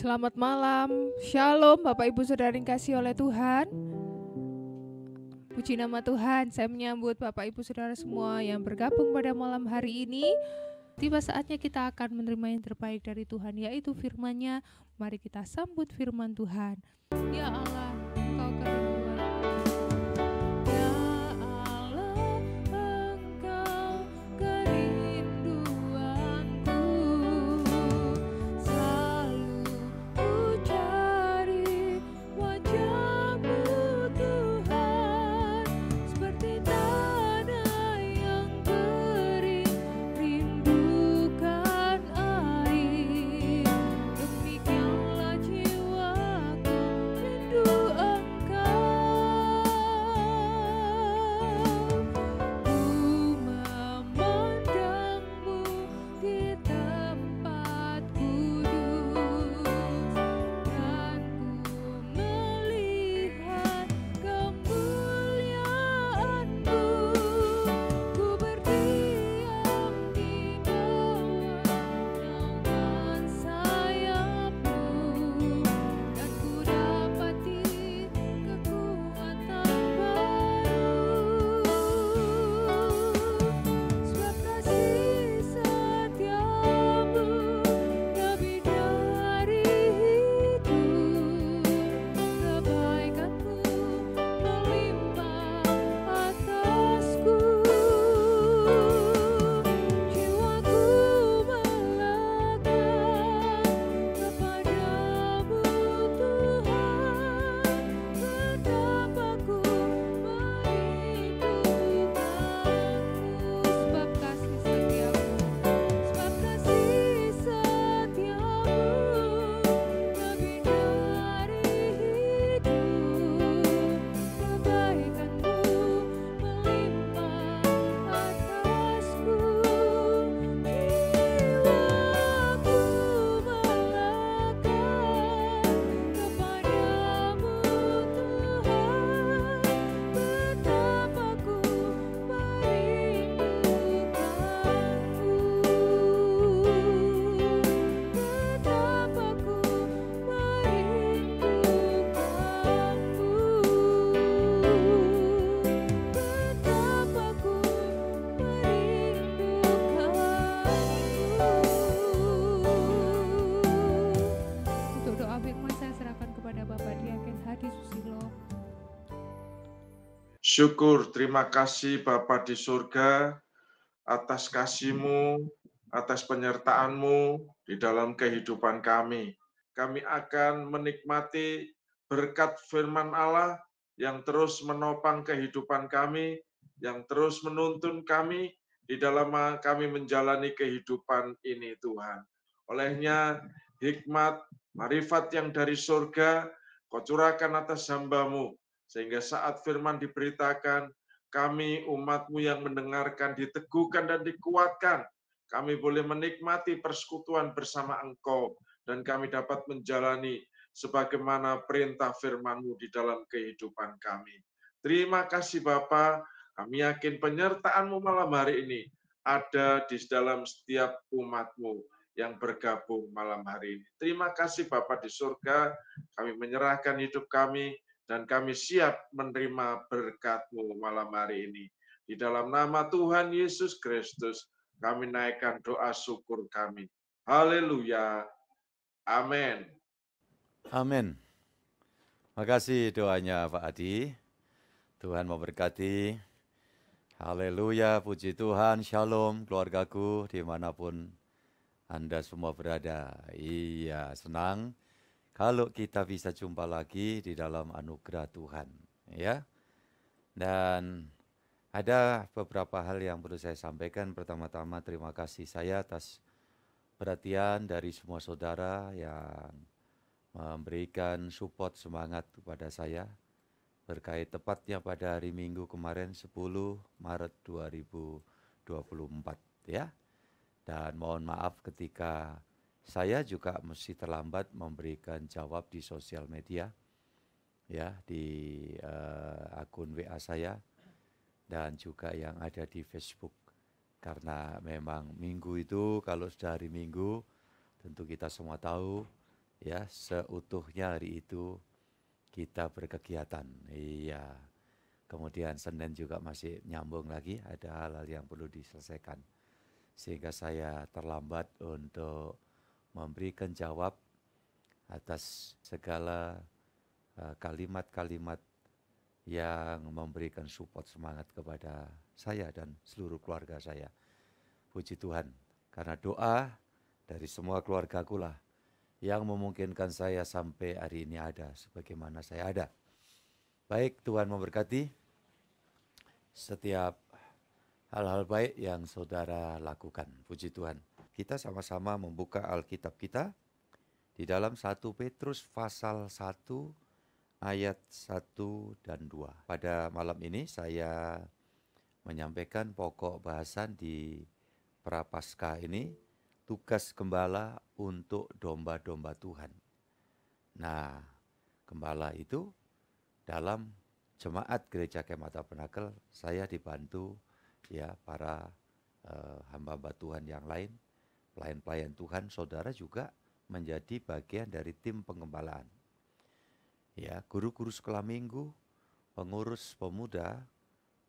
Selamat malam, Shalom Bapak Ibu Saudara yang kasih oleh Tuhan. Puji nama Tuhan, saya menyambut Bapak Ibu Saudara semua yang bergabung pada malam hari ini. Tiba saatnya kita akan menerima yang terbaik dari Tuhan, yaitu firman-Nya. Mari kita sambut firman Tuhan. Ya Allah, Engkau kerinduan. Ya Allah, Engkau kerinduanku. Selalu ku cari wajah-Mu Tuhan, seperti tanah yang kering rindukan air. Demikianlah jiwaku rindu Engkau. Ku memandang-Mu di tempat kudus, dan ku melihat kemuliaan-Mu. Ku berdiam di bawah naungan sayap-Mu, dan ku dapati kekuatan baru. Sebab kasih setia-Mu lebih dari hidup, kebaikan-Mu melimpah atasku. Jiwaku melekat kepadamu Tuhan, betapa ku merindukanmu. Sebab kasih setiamu, sebab kasih setiamu lebih dari hidup, kebaikan-Mu melimpah atasku. Jiwaku melekat kepadamu Tuhan, betapa ku merindukanmu, betapa ku merindukanmu, betapa ku merindukanmu. Untuk doa firman saya serahkan kepada Bapak Diaken Hadi Susilo. Syukur, terima kasih Bapa di surga atas kasih-Mu, atas penyertaan-Mu di dalam kehidupan kami. Kami akan menikmati berkat firman Allah yang terus menopang kehidupan kami, yang terus menuntun kami di dalam kami menjalani kehidupan ini Tuhan. Olehnya hikmat, marifat yang dari surga, Kau curahkan atas hamba-Mu, sehingga saat firman diberitakan, kami umat-Mu yang mendengarkan diteguhkan dan dikuatkan. Kami boleh menikmati persekutuan bersama Engkau, dan kami dapat menjalani sebagaimana perintah firman-Mu di dalam kehidupan kami. Terima kasih Bapa, kami yakin penyertaan-Mu malam hari ini ada di dalam setiap umat-Mu yang bergabung malam hari ini. Terima kasih Bapa di surga, kami menyerahkan hidup kami, dan kami siap menerima berkat-Mu malam hari ini. Di dalam nama Tuhan Yesus Kristus, kami naikkan doa syukur kami. Haleluya. Amin. Amin. Makasih doanya Pak Adi. Tuhan memberkati. Haleluya, puji Tuhan, shalom keluargaku dimanapun Anda semua berada. Iya, senang kalau kita bisa jumpa lagi di dalam anugerah Tuhan. Ya. Dan ada beberapa hal yang perlu saya sampaikan. Pertama-tama terima kasih saya atas perhatian dari semua saudara yang memberikan support semangat kepada saya berkait tepatnya pada hari Minggu kemarin 10 Maret 2024 ya. Dan mohon maaf ketika saya juga mesti terlambat memberikan jawab di sosial media ya, di akun WA saya dan juga yang ada di Facebook. Karena memang minggu itu kalau sudah hari Minggu tentu kita semua tahu ya seutuhnya hari itu kita berkegiatan. Iya. Kemudian Senin juga masih nyambung lagi, ada hal-hal yang perlu diselesaikan. Sehingga saya terlambat untuk memberikan jawab atas segala kalimat-kalimat yang memberikan support semangat kepada saya dan seluruh keluarga saya. Puji Tuhan, karena doa dari semua keluargaku lah yang memungkinkan saya sampai hari ini ada sebagaimana saya ada. Baik, Tuhan memberkati setiap hal-hal baik yang saudara lakukan. Puji Tuhan. Kita sama-sama membuka Alkitab kita di dalam 1 Petrus pasal 1 ayat 1 dan 2. Pada malam ini saya menyampaikan pokok bahasan di Prapaskah ini, tugas gembala untuk domba-domba Tuhan. Nah, gembala itu dalam jemaat Gereja Kemah Tabernakel, saya dibantu ya para hamba-hamba Tuhan yang lain, pelayan-pelayan Tuhan, saudara juga menjadi bagian dari tim penggembalaan. Ya, guru-guru sekolah minggu, pengurus pemuda,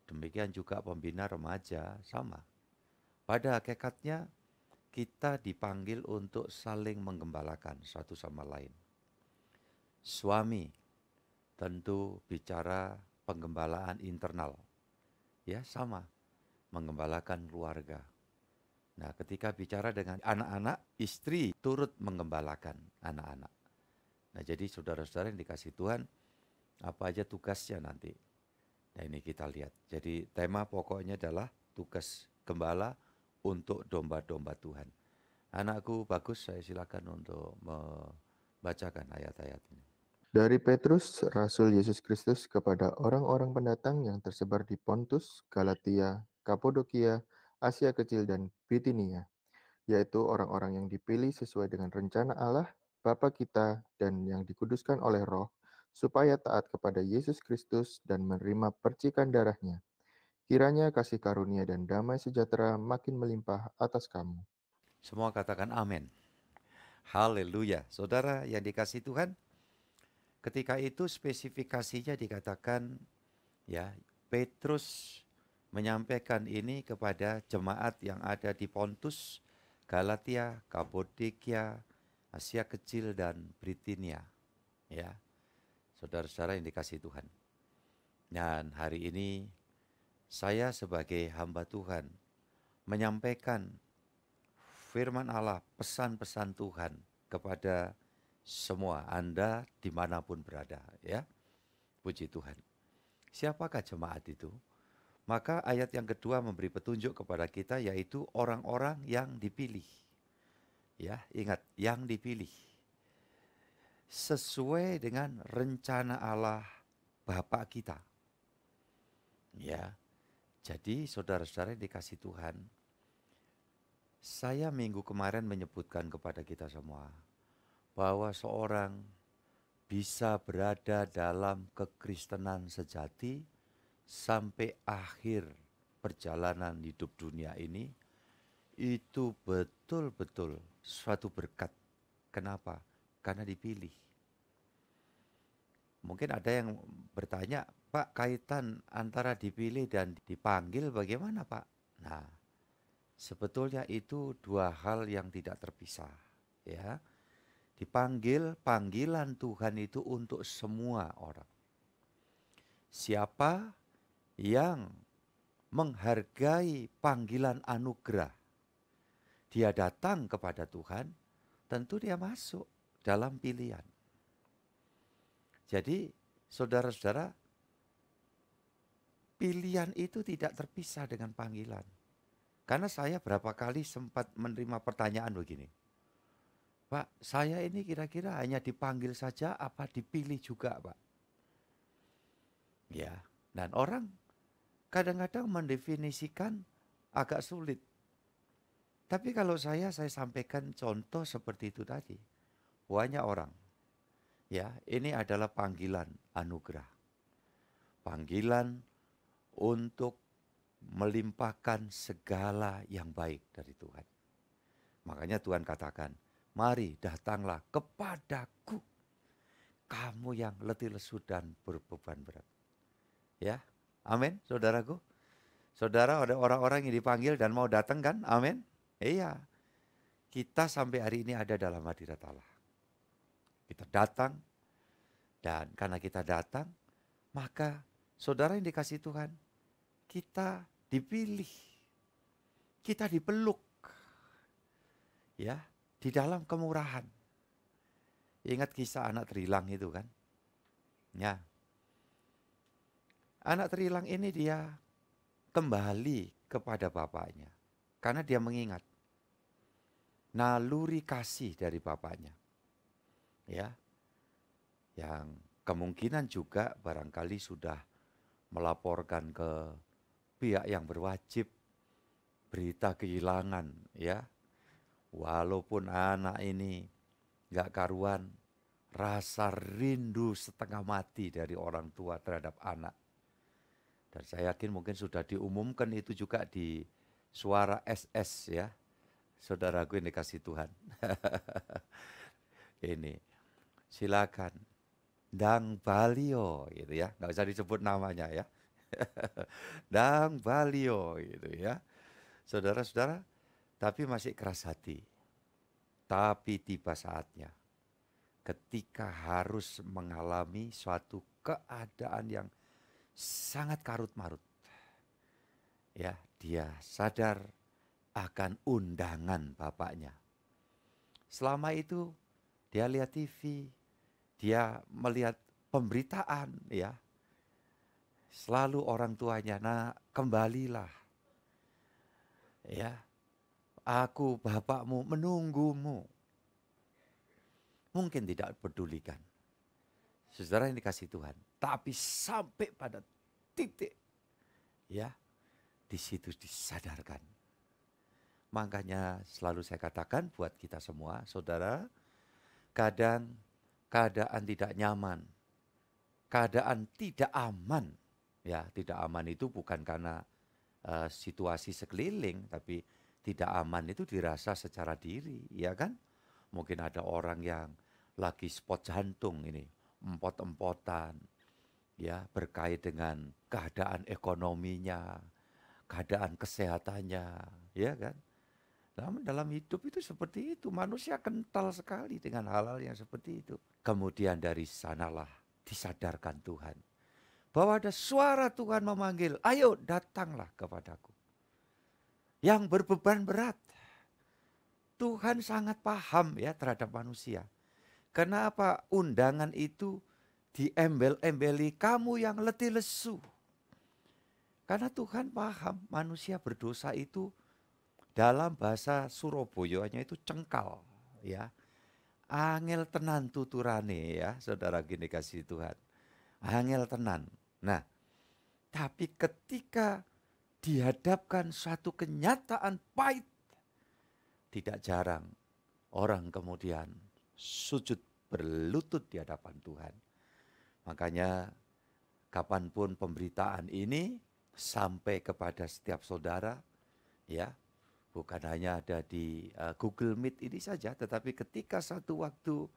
demikian juga pembina remaja sama. Pada hakikatnya kita dipanggil untuk saling menggembalakan satu sama lain. Suami tentu bicara penggembalaan internal. Ya, sama. Menggembalakan keluarga. Nah, ketika bicara dengan anak-anak, istri turut menggembalakan anak-anak. Nah, jadi saudara-saudara yang dikasih Tuhan, apa aja tugasnya nanti. Nah, ini kita lihat. Jadi tema pokoknya adalah tugas gembala untuk domba-domba Tuhan. Anakku bagus, saya silakan untuk membacakan ayat-ayat ini. Dari Petrus, Rasul Yesus Kristus kepada orang-orang pendatang yang tersebar di Pontus, Galatia, Kapadokia, Asia Kecil, dan Bitinia, yaitu orang-orang yang dipilih sesuai dengan rencana Allah, Bapa kita, dan yang dikuduskan oleh Roh, supaya taat kepada Yesus Kristus dan menerima percikan darahnya. Kiranya kasih karunia dan damai sejahtera makin melimpah atas kamu. Semua katakan amin. Haleluya. Saudara yang dikasih Tuhan, ketika itu spesifikasinya dikatakan ya, Petrus menyampaikan ini kepada jemaat yang ada di Pontus, Galatia, Kapadokia, Asia Kecil, dan Bitinia. Ya, saudara-saudara yang dikasih Tuhan. Dan hari ini saya sebagai hamba Tuhan menyampaikan firman Allah, pesan-pesan Tuhan kepada semua Anda dimanapun berada. Ya, puji Tuhan. Siapakah jemaat itu? Maka ayat yang kedua memberi petunjuk kepada kita, yaitu orang-orang yang dipilih. Ya, ingat, yang dipilih. Sesuai dengan rencana Allah Bapa kita. Ya, jadi saudara-saudara yang dikasih Tuhan, saya minggu kemarin menyebutkan kepada kita semua bahwa seorang bisa berada dalam kekristenan sejati sampai akhir perjalanan hidup dunia ini, itu betul-betul suatu berkat. Kenapa? Karena dipilih. Mungkin ada yang bertanya, Pak, kaitan antara dipilih dan dipanggil bagaimana, Pak? Nah, sebetulnya itu dua hal yang tidak terpisah, ya. Dipanggil, panggilan Tuhan itu untuk semua orang. Siapa yang menghargai panggilan anugerah, dia datang kepada Tuhan, tentu dia masuk dalam pilihan. Jadi, saudara-saudara, pilihan itu tidak terpisah dengan panggilan. Karena saya berapa kali sempat menerima pertanyaan begini, Pak, saya ini kira-kira hanya dipanggil saja apa dipilih juga, Pak? Ya, dan orang kadang-kadang mendefinisikan agak sulit. Tapi kalau saya sampaikan contoh seperti itu tadi. Banyak orang, ya, ini adalah panggilan anugerah. Panggilan untuk melimpahkan segala yang baik dari Tuhan. Makanya Tuhan katakan, mari datanglah kepadaku, kamu yang letih lesu dan berbeban berat. Ya, amin saudaraku. Saudara, ada orang-orang yang dipanggil dan mau datang kan? Amin. Iya, kita sampai hari ini ada dalam hadirat Allah. Kita datang, dan karena kita datang, maka saudara yang dikasih Tuhan, kita dipilih, kita dipeluk, ya, di dalam kemurahan. Ingat kisah anak terilang itu kan? Ya, anak terilang ini dia kembali kepada bapaknya karena dia mengingat naluri kasih dari bapaknya, ya, yang kemungkinan juga barangkali sudah melaporkan ke pihak yang berwajib berita kehilangan, ya. Walaupun anak ini gak karuan, rasa rindu setengah mati dari orang tua terhadap anak. Dan saya yakin mungkin sudah diumumkan itu juga di Suara SS, ya. Saudaraku yang dikasih Tuhan. Ini, silakan. Dang Balio gitu ya, nggak usah disebut namanya ya. Dang Balio gitu ya. Saudara-saudara, tapi masih keras hati. Tapi tiba saatnya ketika harus mengalami suatu keadaan yang sangat karut-marut. Ya, dia sadar akan undangan bapaknya. Selama itu dia lihat TV, dia melihat pemberitaan, ya. Selalu orang tuanya, "Nak, kembalilah. Ya, aku bapakmu menunggumu." Mungkin tidak pedulikan. Saudara yang dikasih Tuhan, tapi sampai pada titik, ya, di situ disadarkan. Makanya selalu saya katakan buat kita semua, saudara, kadang keadaan tidak nyaman, keadaan tidak aman. Ya, tidak aman itu bukan karena situasi sekeliling, tapi tidak aman itu dirasa secara diri, ya kan? Mungkin ada orang yang lagi spot jantung ini, empot-empotan, ya, berkait dengan keadaan ekonominya, keadaan kesehatannya, ya kan? Dalam hidup itu seperti itu, manusia kental sekali dengan hal-hal yang seperti itu. Kemudian dari sanalah disadarkan Tuhan bahwa ada suara Tuhan memanggil, "Ayo datanglah kepadaku." Yang berbeban berat. Tuhan sangat paham ya terhadap manusia. Kenapa undangan itu diembel-embeli, "Kamu yang letih lesu." Karena Tuhan paham manusia berdosa itu dalam bahasa Surabayanya itu cengkal, ya. Angel tenan tuturane, ya, saudara gini kasih Tuhan. Angel tenan. Nah, tapi ketika dihadapkan suatu kenyataan pahit, tidak jarang orang kemudian sujud berlutut di hadapan Tuhan. Makanya kapanpun pemberitaan ini sampai kepada setiap saudara, ya, bukan hanya ada di Google Meet ini saja, tetapi ketika satu waktu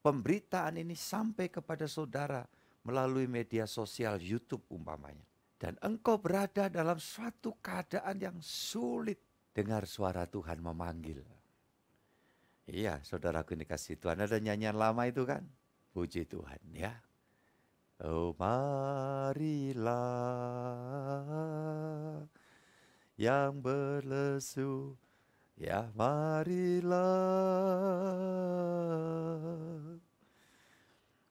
pemberitaan ini sampai kepada saudara melalui media sosial YouTube umpamanya, dan engkau berada dalam suatu keadaan yang sulit, dengar suara Tuhan memanggil. Iya, saudaraku yang dikasih Tuhan, ada nyanyian lama itu kan? Puji Tuhan, ya. Oh, marilah yang berlesu, ya, marilah.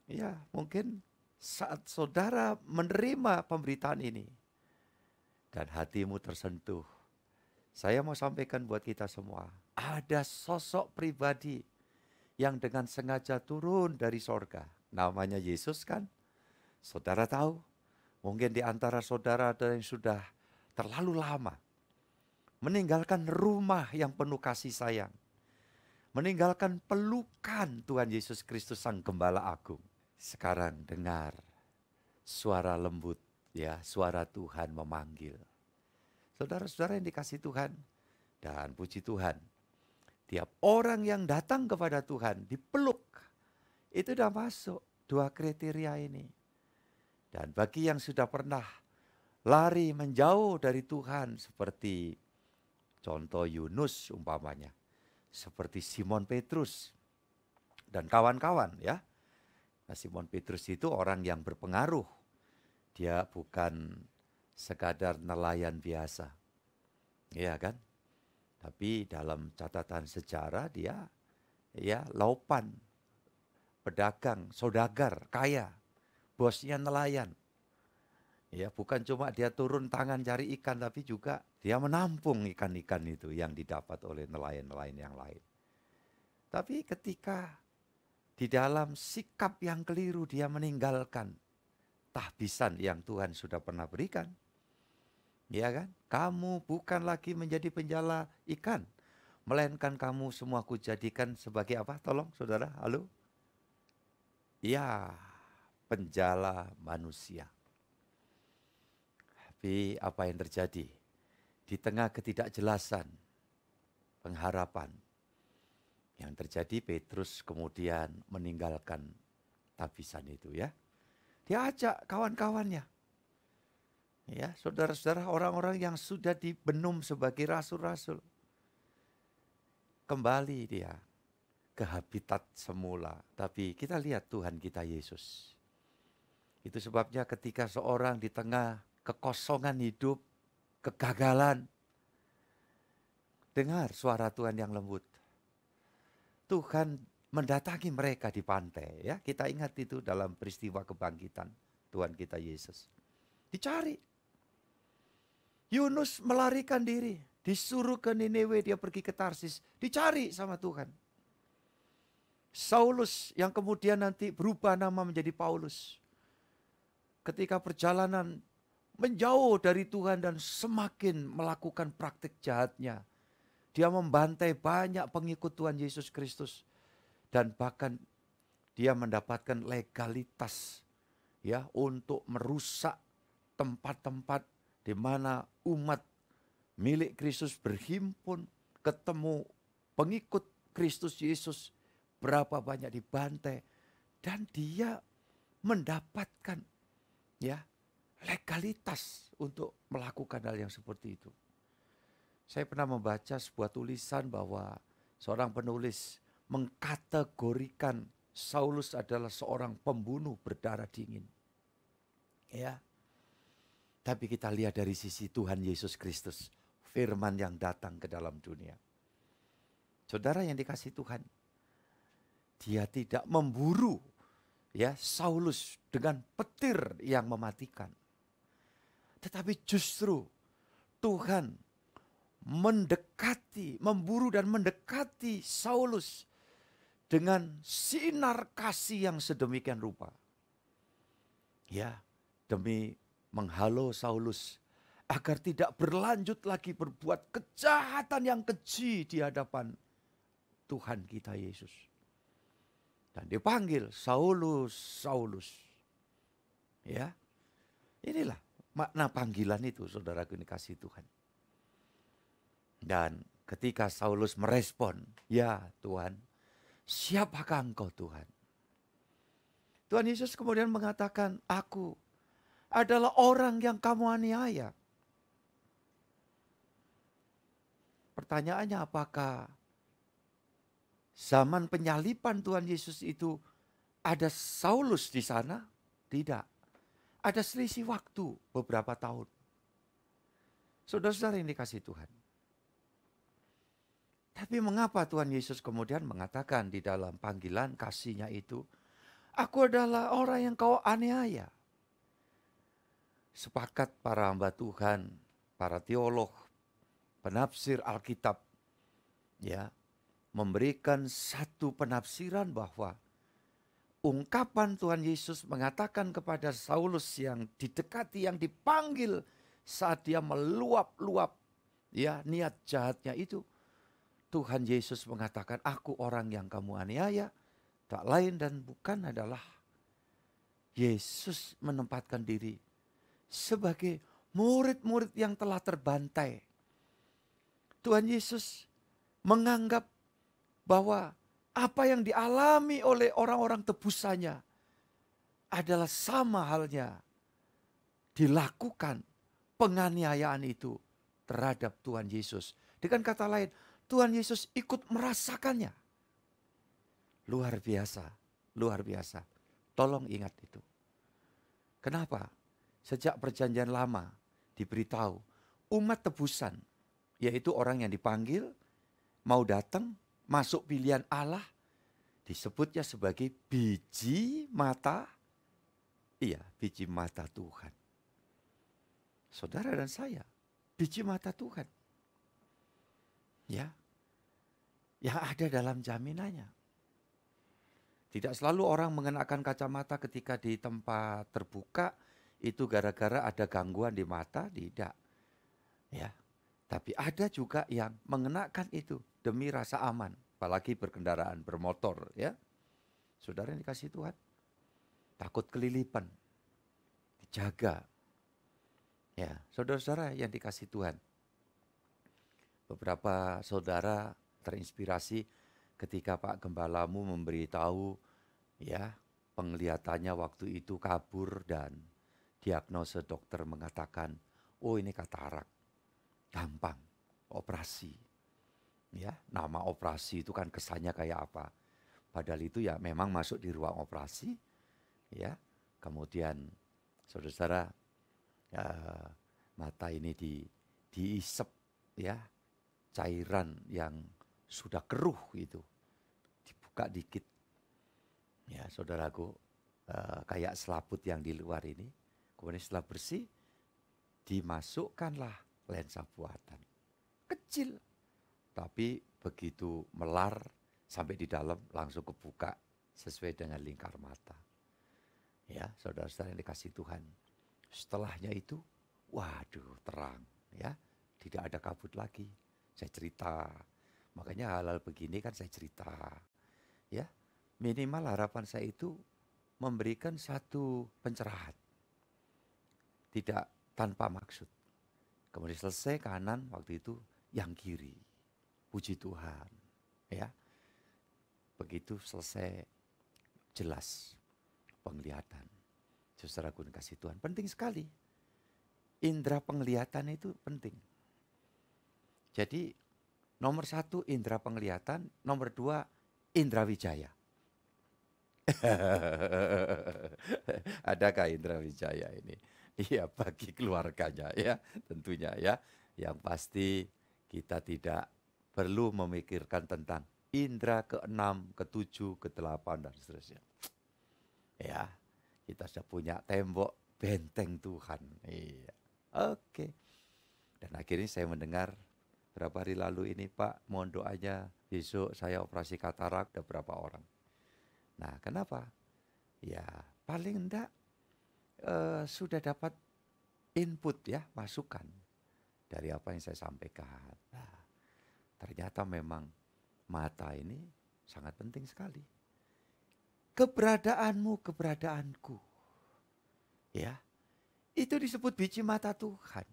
Ya, mungkin saat saudara menerima pemberitaan ini dan hatimu tersentuh, saya mau sampaikan buat kita semua, ada sosok pribadi yang dengan sengaja turun dari sorga. Namanya Yesus kan? Saudara tahu? Mungkin di antara saudara ada yang sudah terlalu lama meninggalkan rumah yang penuh kasih sayang, meninggalkan pelukan Tuhan Yesus Kristus Sang Gembala Agung. Sekarang dengar suara lembut, ya, suara Tuhan memanggil. Saudara-saudara yang dikasih Tuhan, dan puji Tuhan, Tiap orang yang datang kepada Tuhan dipeluk. Itu sudah masuk 2 kriteria ini. Dan bagi yang sudah pernah lari menjauh dari Tuhan seperti contoh Yunus umpamanya. Seperti Simon Petrus dan kawan-kawan ya. Nah, Simon Petrus itu orang yang berpengaruh. Dia bukan sekadar nelayan biasa. Iya kan? Tapi dalam catatan sejarah dia ya laupan, pedagang, saudagar, kaya, bosnya nelayan. Ya, bukan cuma dia turun tangan cari ikan, tapi juga dia menampung ikan-ikan itu yang didapat oleh nelayan-nelayan yang lain. Tapi ketika di dalam sikap yang keliru dia meninggalkan tahbisan yang Tuhan sudah pernah berikan. Ya kan? Kamu bukan lagi menjadi penjala ikan, melainkan kamu semua kujadikan sebagai apa? Tolong saudara, halo? Ya, penjala manusia. Tapi apa yang terjadi? Di tengah ketidakjelasan, pengharapan, yang terjadi Petrus kemudian meninggalkan tahbisan itu ya. Dia ajak kawan-kawannya. Ya, saudara-saudara, orang-orang yang sudah dibenum sebagai rasul-rasul. Kembali dia ke habitat semula. Tapi kita lihat Tuhan kita Yesus. Itu sebabnya ketika seorang di tengah kekosongan hidup, kegagalan, dengar suara Tuhan yang lembut. Tuhan mendatangi mereka di pantai. Ya, kita ingat itu dalam peristiwa kebangkitan Tuhan kita Yesus. Dicari. Yunus melarikan diri, disuruh ke Niniwe, dia pergi ke Tarsis, dicari sama Tuhan. Saulus yang kemudian nanti berubah nama menjadi Paulus. Ketika perjalanan menjauh dari Tuhan dan semakin melakukan praktik jahatnya, dia membantai banyak pengikut Tuhan Yesus Kristus. Dan bahkan dia mendapatkan legalitas ya untuk merusak tempat-tempat di mana umat milik Kristus berhimpun, ketemu pengikut Kristus Yesus, berapa banyak dibantai, dan dia mendapatkan ya legalitas untuk melakukan hal yang seperti itu. Saya pernah membaca sebuah tulisan bahwa seorang penulis mengkategorikan Saulus adalah seorang pembunuh berdarah dingin. Ya. Tapi kita lihat dari sisi Tuhan Yesus Kristus, firman yang datang ke dalam dunia. Saudara yang dikasihi Tuhan, dia tidak memburu ya Saulus dengan petir yang mematikan. Tetapi justru Tuhan memburu dan mendekati Saulus dengan sinar kasih yang sedemikian rupa. Ya, demi menghalau Saulus agar tidak berlanjut lagi berbuat kejahatan yang keji di hadapan Tuhan kita Yesus. Dan dipanggil Saulus, Saulus. Ya, inilah makna panggilan itu, saudaraku yang dikasihi Tuhan. Dan ketika Saulus merespon, ya Tuhan, siapakah engkau Tuhan? Tuhan Yesus kemudian mengatakan, aku adalah orang yang kamu aniaya. Pertanyaannya, apakah zaman penyaliban Tuhan Yesus itu ada Saulus di sana? Tidak. Ada selisih waktu beberapa tahun. Saudara-saudara yang dikasihi Tuhan. Tapi mengapa Tuhan Yesus kemudian mengatakan di dalam panggilan kasih-Nya itu, aku adalah orang yang kau aniaya. Sepakat para hamba Tuhan, para teolog, penafsir Alkitab, ya, memberikan satu penafsiran bahwa ungkapan Tuhan Yesus mengatakan kepada Saulus yang didekati, yang dipanggil saat dia meluap-luap ya niat jahatnya itu, Tuhan Yesus mengatakan, aku orang yang kamu aniaya, tak lain dan bukan adalah Yesus menempatkan diri sebagai murid-murid yang telah terbantai. Tuhan Yesus menganggap bahwa apa yang dialami oleh orang-orang tebusannya adalah sama halnya dilakukan penganiayaan itu terhadap Tuhan Yesus. Dengan kata lain, Tuhan Yesus ikut merasakannya. Luar biasa, luar biasa. Tolong ingat itu. Kenapa? Sejak perjanjian lama diberitahu, umat tebusan, yaitu orang yang dipanggil, mau datang, masuk pilihan Allah, disebutnya sebagai biji mata, biji mata Tuhan. Saudara dan saya, biji mata Tuhan. Ya, yang ada dalam jaminannya. Tidak selalu orang mengenakan kacamata ketika di tempat terbuka, itu gara-gara ada gangguan di mata, tidak. Ya, tapi ada juga yang mengenakan itu demi rasa aman, apalagi berkendaraan bermotor, ya. Saudara yang dikasihi Tuhan, takut kelilipan, dijaga. Ya, saudara-saudara yang dikasihi Tuhan, beberapa saudara terinspirasi ketika Pak Gembalamu memberitahu, ya, penglihatannya waktu itu kabur dan diagnosa dokter mengatakan, oh ini katarak, gampang, operasi. Ya, nama operasi itu kan kesannya kayak apa? Padahal itu ya memang masuk di ruang operasi, ya. Kemudian saudara-saudara, mata ini diisep, ya, cairan yang sudah keruh itu, dibuka dikit. Ya, saudaraku, kayak selaput yang di luar ini, kemudian setelah bersih, dimasukkanlah lensa buatan. Kecil, tapi begitu melar sampai di dalam langsung kebuka sesuai dengan lingkar mata. Ya, saudara-saudara yang dikasihi Tuhan. Setelahnya itu, waduh, terang, ya, tidak ada kabut lagi. Saya cerita, makanya hal-hal begini kan saya cerita, ya. Minimal harapan saya itu memberikan satu pencerahan, tidak tanpa maksud. Kemudian selesai kanan waktu itu yang kiri, puji Tuhan, ya. Begitu selesai jelas penglihatan. Saudaraku dikasihi Tuhan, penting sekali. Indera penglihatan itu penting. Jadi nomor 1 indera penglihatan, nomor 2 indera wijaya. Adakah indera wijaya ini? Iya, bagi keluarganya, ya, tentunya, ya. Yang pasti kita tidak perlu memikirkan tentang indera ke-6, ke-7, ke-8 dan seterusnya. Ya, kita sudah punya tembok benteng Tuhan. Iya. Oke. Dan akhirnya saya mendengar berapa hari lalu ini, Pak, mohon doanya besok saya operasi katarak, ada berapa orang. Nah, kenapa? Ya, paling enggak sudah dapat input, ya, masukan dari apa yang saya sampaikan. Nah, ternyata memang mata ini sangat penting sekali. Keberadaanmu, keberadaanku, ya, itu disebut biji mata Tuhan.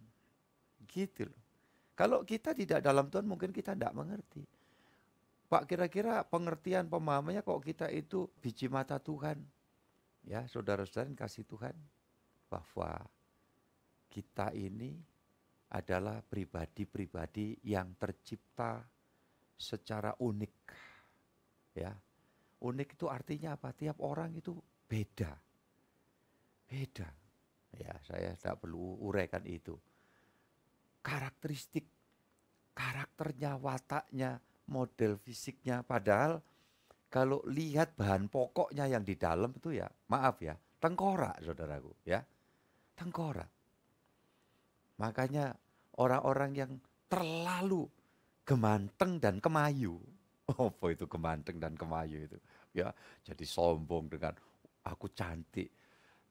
Gitu loh. Kalau kita tidak dalam Tuhan mungkin kita tidak mengerti. Pak, kira-kira pengertian pemahamannya kok kita itu biji mata Tuhan. Ya, saudara-saudara yang kasih Tuhan, bahwa kita ini adalah pribadi-pribadi yang tercipta secara unik. Ya, unik itu artinya apa? Tiap orang itu beda. Beda. Ya, saya tidak perlu uraikan itu. Karakteristik, karakternya, wataknya, model fisiknya. Padahal kalau lihat bahan pokoknya yang di dalam itu ya, maaf ya, tengkorak saudaraku, ya. Tengkorak. Makanya orang-orang yang terlalu gemanteng dan kemayu. Apa itu gemanteng dan kemayu itu? Ya, jadi sombong dengan aku cantik.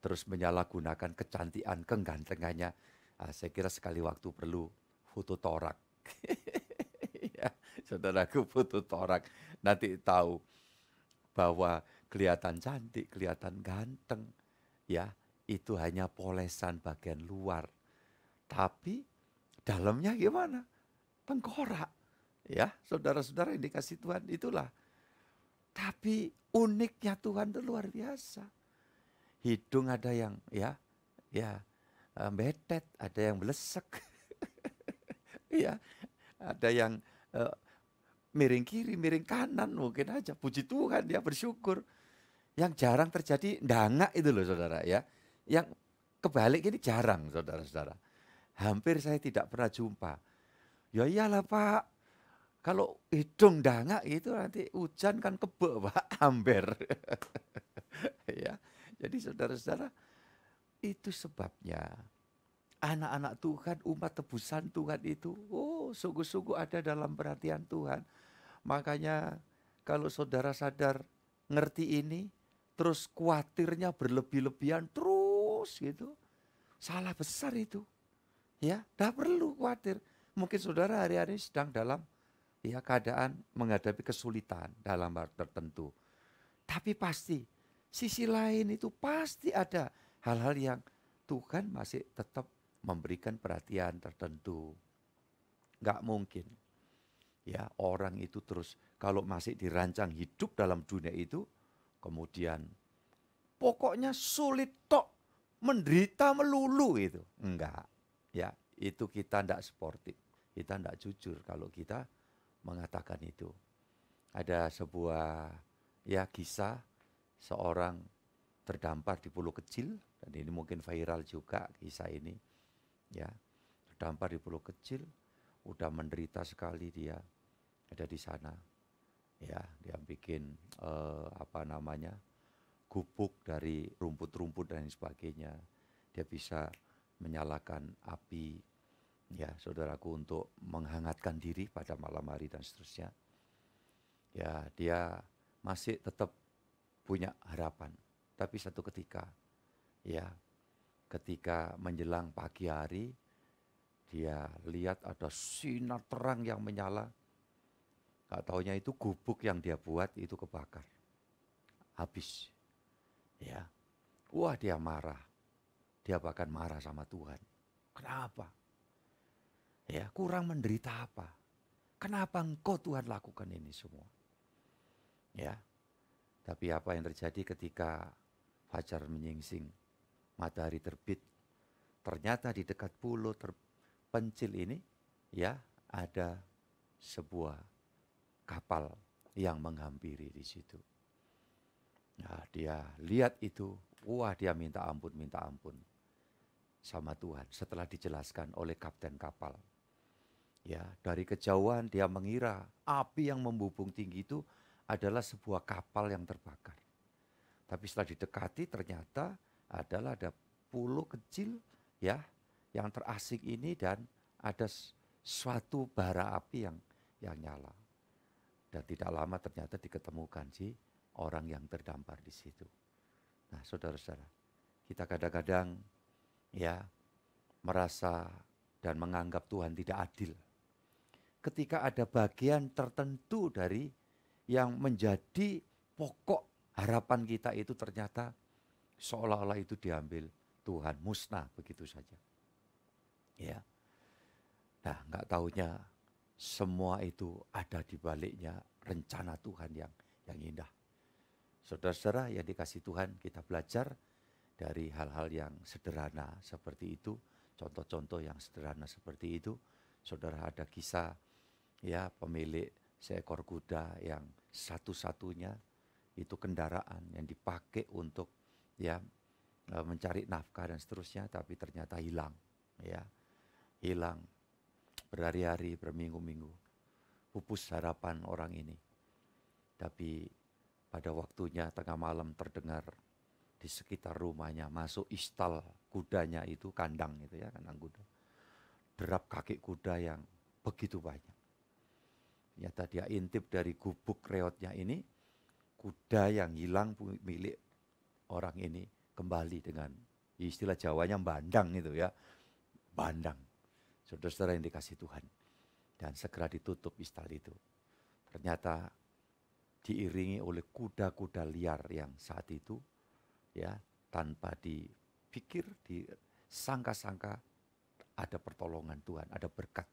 Terus menyalahgunakan kecantikan, kegantengannya. Saya kira sekali waktu perlu foto torak. Ya, saudaraku, foto torak. Nanti tahu bahwa kelihatan cantik, kelihatan ganteng. Ya, itu hanya polesan bagian luar. Tapi dalamnya gimana? Tengkorak. Ya, saudara-saudara yang dikasih Tuhan, itulah. Tapi uniknya Tuhan itu luar biasa. Hidung ada yang betet, ada yang belesek. Ya, ada yang miring kiri, miring kanan mungkin aja. Puji Tuhan, dia bersyukur. Yang jarang terjadi ndangak itu loh saudara ya. Yang kebalik ini jarang saudara-saudara. Hampir saya tidak pernah jumpa. Ya iyalah Pak, kalau hidung ndangak itu nanti hujan kan kebek Pak, amber. Ya, jadi saudara-saudara, itu sebabnya anak-anak Tuhan, umat tebusan Tuhan itu, sungguh-sungguh ada dalam perhatian Tuhan. Makanya kalau saudara sadar ngerti ini, terus khawatirnya berlebih-lebihan terus gitu, salah besar itu. Ya, tidak perlu khawatir. Mungkin saudara hari-hari sedang dalam keadaan menghadapi kesulitan dalam hal tertentu. Tapi pasti sisi lain itu pasti ada hal-hal yang Tuhan masih tetap memberikan perhatian tertentu. Enggak mungkin. Ya, orang itu terus kalau masih dirancang hidup dalam dunia itu, kemudian pokoknya sulit tok, menderita melulu itu. Enggak. Ya, itu kita enggak sportif. Kita enggak jujur kalau kita mengatakan itu. Ada sebuah kisah seorang terdampar di pulau kecil, dan ini mungkin viral juga kisah ini. Ya, terdampar di pulau kecil, udah menderita sekali dia ada di sana. Ya, dia bikin gubuk dari rumput-rumput dan sebagainya. Dia bisa menyalakan api, ya saudaraku, untuk menghangatkan diri pada malam hari dan seterusnya. Ya, dia masih tetap punya harapan. Tapi satu ketika, ketika menjelang pagi hari, dia lihat ada sinar terang yang menyala. Gak taunya itu gubuk yang dia buat itu kebakar. Habis. Ya. Wah, dia marah. Dia bahkan marah sama Tuhan. Kenapa? Ya, kurang menderita apa? Kenapa engkau Tuhan lakukan ini semua? Ya. Tapi apa yang terjadi ketika fajar menyingsing, matahari terbit, ternyata di dekat pulau terpencil ini ada sebuah kapal yang menghampiri di situ. Nah, dia lihat itu, dia minta ampun sama Tuhan setelah dijelaskan oleh kapten kapal. Ya, dari kejauhan dia mengira api yang membubung tinggi itu adalah sebuah kapal yang terbakar. Tapi setelah didekati ternyata ada pulau kecil yang terasing ini, dan ada suatu bara api yang nyala. Dan tidak lama ternyata diketemukan orang yang terdampar di situ. Nah, saudara-saudara, kita kadang-kadang merasa dan menganggap Tuhan tidak adil. Ketika ada bagian tertentu dari yang menjadi pokok harapan kita itu ternyata seolah-olah itu diambil Tuhan, musnah begitu saja. Ya. Nah, enggak taunya semua itu ada di baliknya rencana Tuhan yang indah. Saudara-saudara yang dikasih Tuhan, kita belajar dari hal-hal yang sederhana seperti itu, contoh-contoh yang sederhana seperti itu. Saudara, ada kisah pemilik seekor kuda yang satu-satunya itu kendaraan yang dipakai untuk mencari nafkah dan seterusnya, tapi ternyata hilang. Hilang berhari-hari, berminggu-minggu, pupus harapan orang ini. Tapi pada waktunya tengah malam terdengar di sekitar rumahnya masuk istal kudanya itu, kandang itu kandang kuda. Derap kaki kuda yang begitu banyak. Ternyata dia intip dari gubuk reotnya ini, kuda yang hilang milik orang ini kembali dengan istilah Jawanya bandang itu bandang. Saudara-saudara yang dikasih Tuhan. Dan segera ditutup istal itu. Ternyata diiringi oleh kuda-kuda liar yang saat itu tanpa dipikir, disangka-sangka ada pertolongan Tuhan, ada berkat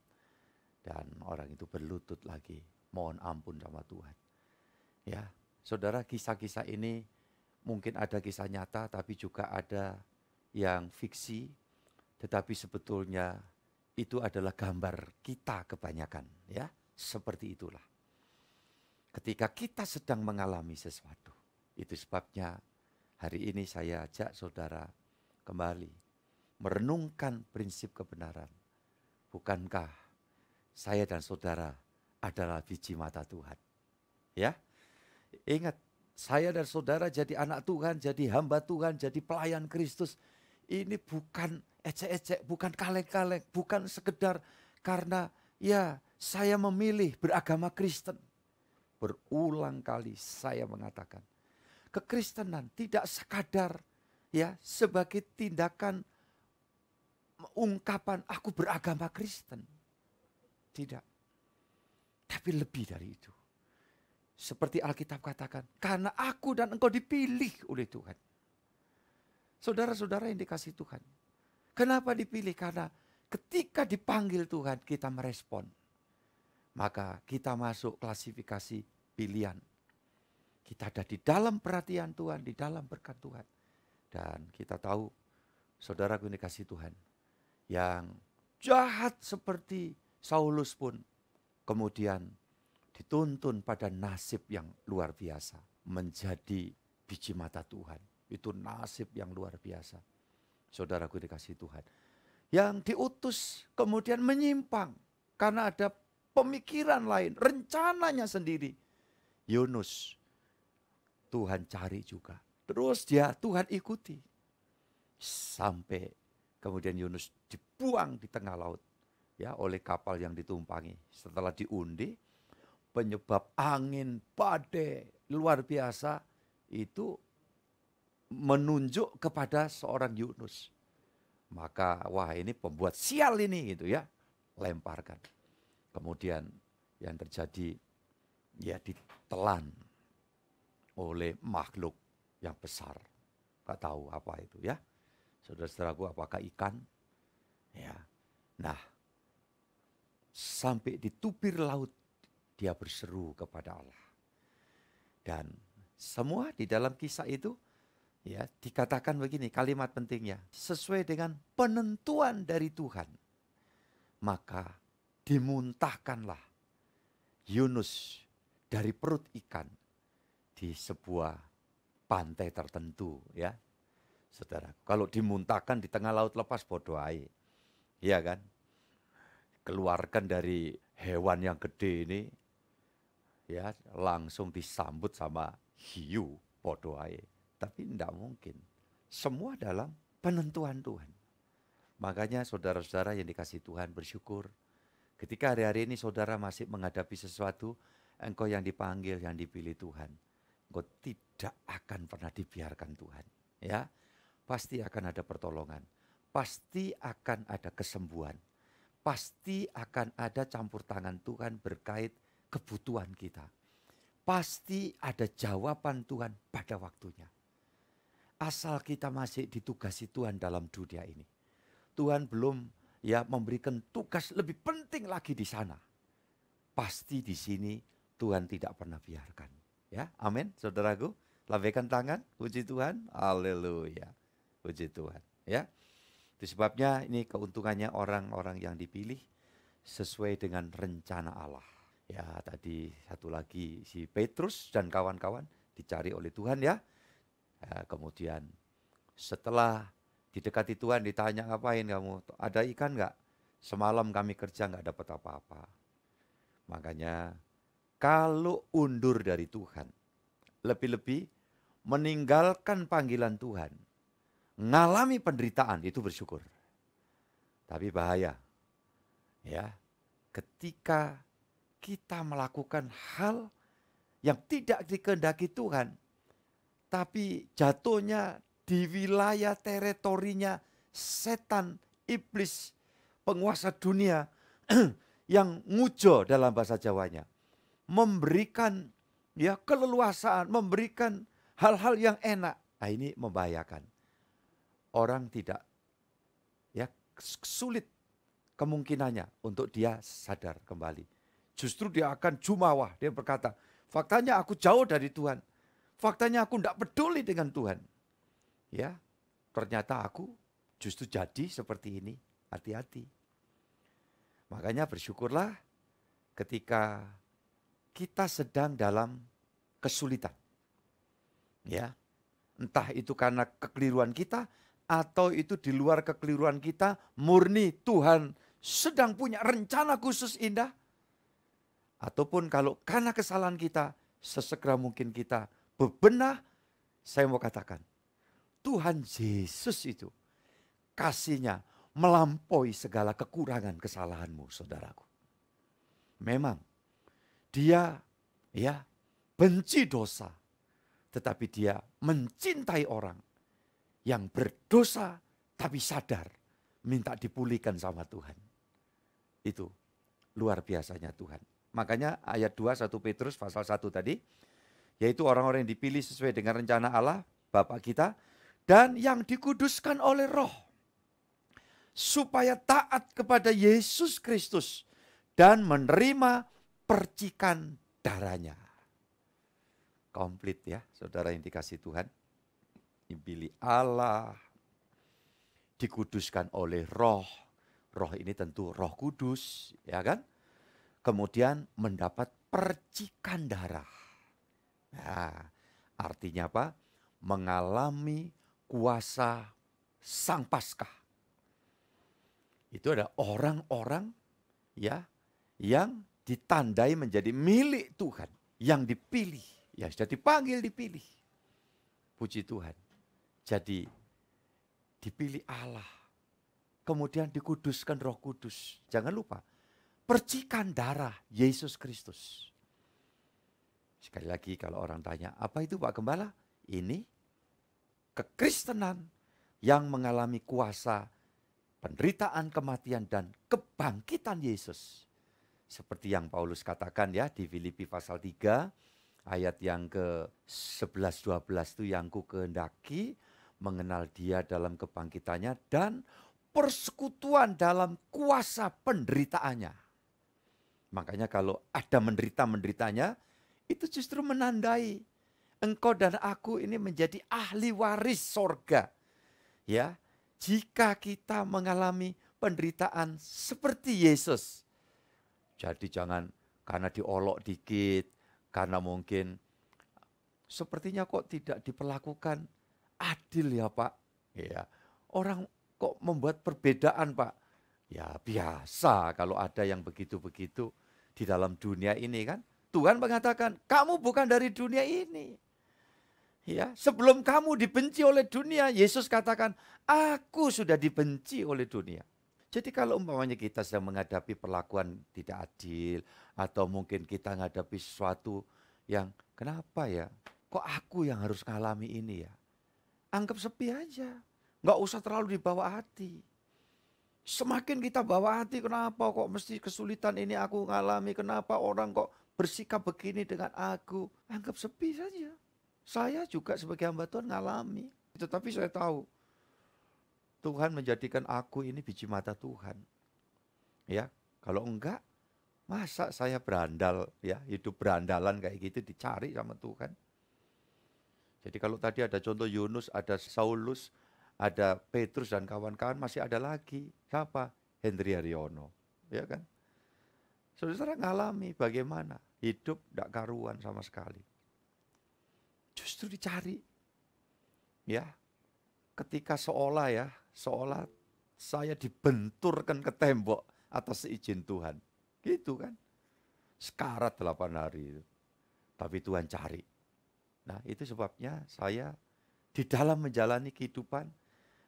Dan orang itu berlutut lagi, mohon ampun sama Tuhan. Ya, saudara, kisah-kisah ini mungkin ada kisah nyata, tapi juga ada yang fiksi, tetapi sebetulnya itu adalah gambar kita kebanyakan, ya, seperti itulah. Ketika kita sedang mengalami sesuatu, itu sebabnya hari ini saya ajak saudara kembali merenungkan prinsip kebenaran. Bukankah saya dan saudara adalah biji mata Tuhan? Ya, ingat, saya dan saudara jadi anak Tuhan, jadi hamba Tuhan, jadi pelayan Kristus. Ini bukan ecek-ecek, bukan kaleng-kaleng, bukan sekedar karena ya saya memilih beragama Kristen. Berulang kali saya mengatakan, kekristenan tidak sekadar ya sebagai tindakan ungkapan aku beragama Kristen. Tidak. Tapi lebih dari itu. Seperti Alkitab katakan, karena aku dan engkau dipilih oleh Tuhan. Saudara-saudara yang dikasihi Tuhan. Kenapa dipilih? Karena ketika dipanggil Tuhan kita merespon. Maka kita masuk klasifikasi pilihan. Kita ada di dalam perhatian Tuhan, di dalam berkat Tuhan. Dan kita tahu, saudaraku yang dikasihi Tuhan, yang jahat seperti Saulus pun kemudian dituntun pada nasib yang luar biasa. Menjadi biji mata Tuhan. Itu nasib yang luar biasa. Saudaraku dikasihi Tuhan. Yang diutus kemudian menyimpang. Karena ada pemikiran lain, rencananya sendiri. Yunus, Tuhan cari juga. Terus Tuhan ikuti. Sampai kemudian Yunus dibuang di tengah laut. Ya, oleh kapal yang ditumpangi. Setelah diundi, penyebab angin badai luar biasa itu menunjuk kepada seorang Yunus. Maka wah ini pembuat sial ini gitu ya. Lemparkan. Kemudian yang terjadi ya ditelan oleh makhluk yang besar. Gak tahu apa itu ya. Saudara-saudaraku, apakah ikan? Ya. Nah, sampai di tubir laut dia berseru kepada Allah. Dan semua di dalam kisah itu ya dikatakan begini, kalimat pentingnya, sesuai dengan penentuan dari Tuhan. Maka dimuntahkanlah Yunus dari perut ikan di sebuah pantai tertentu ya. Saudara, kalau dimuntahkan di tengah laut lepas bodoh air. Iya kan? Keluarkan dari hewan yang gede ini ya langsung disambut sama hiu bodoh air. Tapi tidak mungkin. Semua dalam penentuan Tuhan. Makanya saudara-saudara yang dikasihi Tuhan bersyukur. Ketika hari-hari ini saudara masih menghadapi sesuatu, engkau yang dipanggil, yang dipilih Tuhan. Engkau tidak akan pernah dibiarkan Tuhan. Ya, pasti akan ada pertolongan. Pasti akan ada kesembuhan. Pasti akan ada campur tangan Tuhan berkait kebutuhan kita. Pasti ada jawaban Tuhan pada waktunya. Asal kita masih ditugasi Tuhan dalam dunia ini. Tuhan belum ya memberikan tugas lebih penting lagi di sana. Pasti di sini Tuhan tidak pernah biarkan. Ya, amin, saudaraku. Lambaikan tangan, puji Tuhan. Haleluya. Puji Tuhan. Ya. Itu sebabnya ini keuntungannya orang-orang yang dipilih sesuai dengan rencana Allah. Ya, tadi satu lagi si Petrus dan kawan-kawan dicari oleh Tuhan ya. Kemudian setelah didekati Tuhan ditanya, ngapain kamu? Ada ikan enggak? Semalam kami kerja enggak dapat apa-apa. Makanya kalau undur dari Tuhan, lebih-lebih meninggalkan panggilan Tuhan, ngalami penderitaan, itu bersyukur. Tapi bahaya. Ya, ketika kita melakukan hal yang tidak dikehendaki Tuhan, tapi jatuhnya di wilayah teritorinya setan, iblis, penguasa dunia yang ngujo dalam bahasa Jawanya. Memberikan ya keleluasaan, memberikan hal-hal yang enak. Nah, ini membahayakan. Orang tidak ya sulit kemungkinannya untuk dia sadar kembali. Justru dia akan jumawa, dia berkata, faktanya aku jauh dari Tuhan. Faktanya aku tidak peduli dengan Tuhan. Ya, ternyata aku justru jadi seperti ini. Hati-hati. Makanya bersyukurlah ketika kita sedang dalam kesulitan. Ya, entah itu karena kekeliruan kita atau itu di luar kekeliruan kita, murni Tuhan sedang punya rencana khusus indah. Ataupun kalau karena kesalahan kita, sesegera mungkin kita bebenah. Saya mau katakan, Tuhan Yesus itu kasihnya melampaui segala kekurangan kesalahanmu, saudaraku. Memang dia benci dosa, tetapi dia mencintai orang yang berdosa tapi sadar minta dipulihkan sama Tuhan. Itu luar biasanya Tuhan. Makanya ayat 2 1 Petrus pasal 1 tadi, yaitu orang-orang yang dipilih sesuai dengan rencana Allah, Bapa kita, dan yang dikuduskan oleh Roh, supaya taat kepada Yesus Kristus dan menerima percikan darahnya. Komplit ya, saudara yang dikasih Tuhan. Dipilih Allah, dikuduskan oleh Roh. Roh ini tentu Roh Kudus, ya kan? Kemudian mendapat percikan darah. Nah, artinya apa? Mengalami kuasa Sang Paskah. Itu ada orang-orang ya yang ditandai menjadi milik Tuhan, yang dipilih, ya sudah dipanggil dipilih. Puji Tuhan. Jadi dipilih Allah. Kemudian dikuduskan Roh Kudus. Jangan lupa, percikan darah Yesus Kristus. Sekali lagi kalau orang tanya, apa itu Pak Gembala? Ini kekristenan yang mengalami kuasa penderitaan, kematian, dan kebangkitan Yesus. Seperti yang Paulus katakan ya di Filipi pasal 3, ayat yang ke-11-12 itu, yang ku kehendaki mengenal dia dalam kebangkitannya dan persekutuan dalam kuasa penderitaannya. Makanya kalau ada menderita-menderitanya, itu justru menandai engkau dan aku ini menjadi ahli waris sorga. Ya, jika kita mengalami penderitaan seperti Yesus. Jadi jangan karena diolok dikit, karena mungkin sepertinya kok tidak diperlakukan adil ya Pak. Ya, orang kok membuat perbedaan Pak. Ya biasa kalau ada yang begitu-begitu di dalam dunia ini kan. Tuhan mengatakan, kamu bukan dari dunia ini. Ya, sebelum kamu dibenci oleh dunia, Yesus katakan, aku sudah dibenci oleh dunia. Jadi kalau umpamanya kita sedang menghadapi perlakuan tidak adil, atau mungkin kita menghadapi sesuatu yang kenapa ya, kok aku yang harus ngalami ini ya. Anggap sepi aja, nggak usah terlalu dibawa hati. Semakin kita bawa hati, kenapa kok mesti kesulitan ini aku ngalami, kenapa orang kok bersikap begini dengan aku. Anggap sepi saja. Saya juga sebagai hamba Tuhan ngalami. Tetapi saya tahu Tuhan menjadikan aku ini biji mata Tuhan. Ya, kalau enggak, masa saya berandal ya, hidup berandalan kayak gitu dicari sama Tuhan. Jadi kalau tadi ada contoh Yunus, ada Saulus, ada Petrus dan kawan-kawan, masih ada lagi. Siapa? Hendri Haryono. Ya kan? Saudara ngalami bagaimana hidup tidak karuan sama sekali. Justru dicari. Ya. Ketika seolah saya dibenturkan ke tembok atas izin Tuhan. Gitu kan. Sekarat 8 hari itu. Tapi Tuhan cari. Nah, itu sebabnya saya di dalam menjalani kehidupan,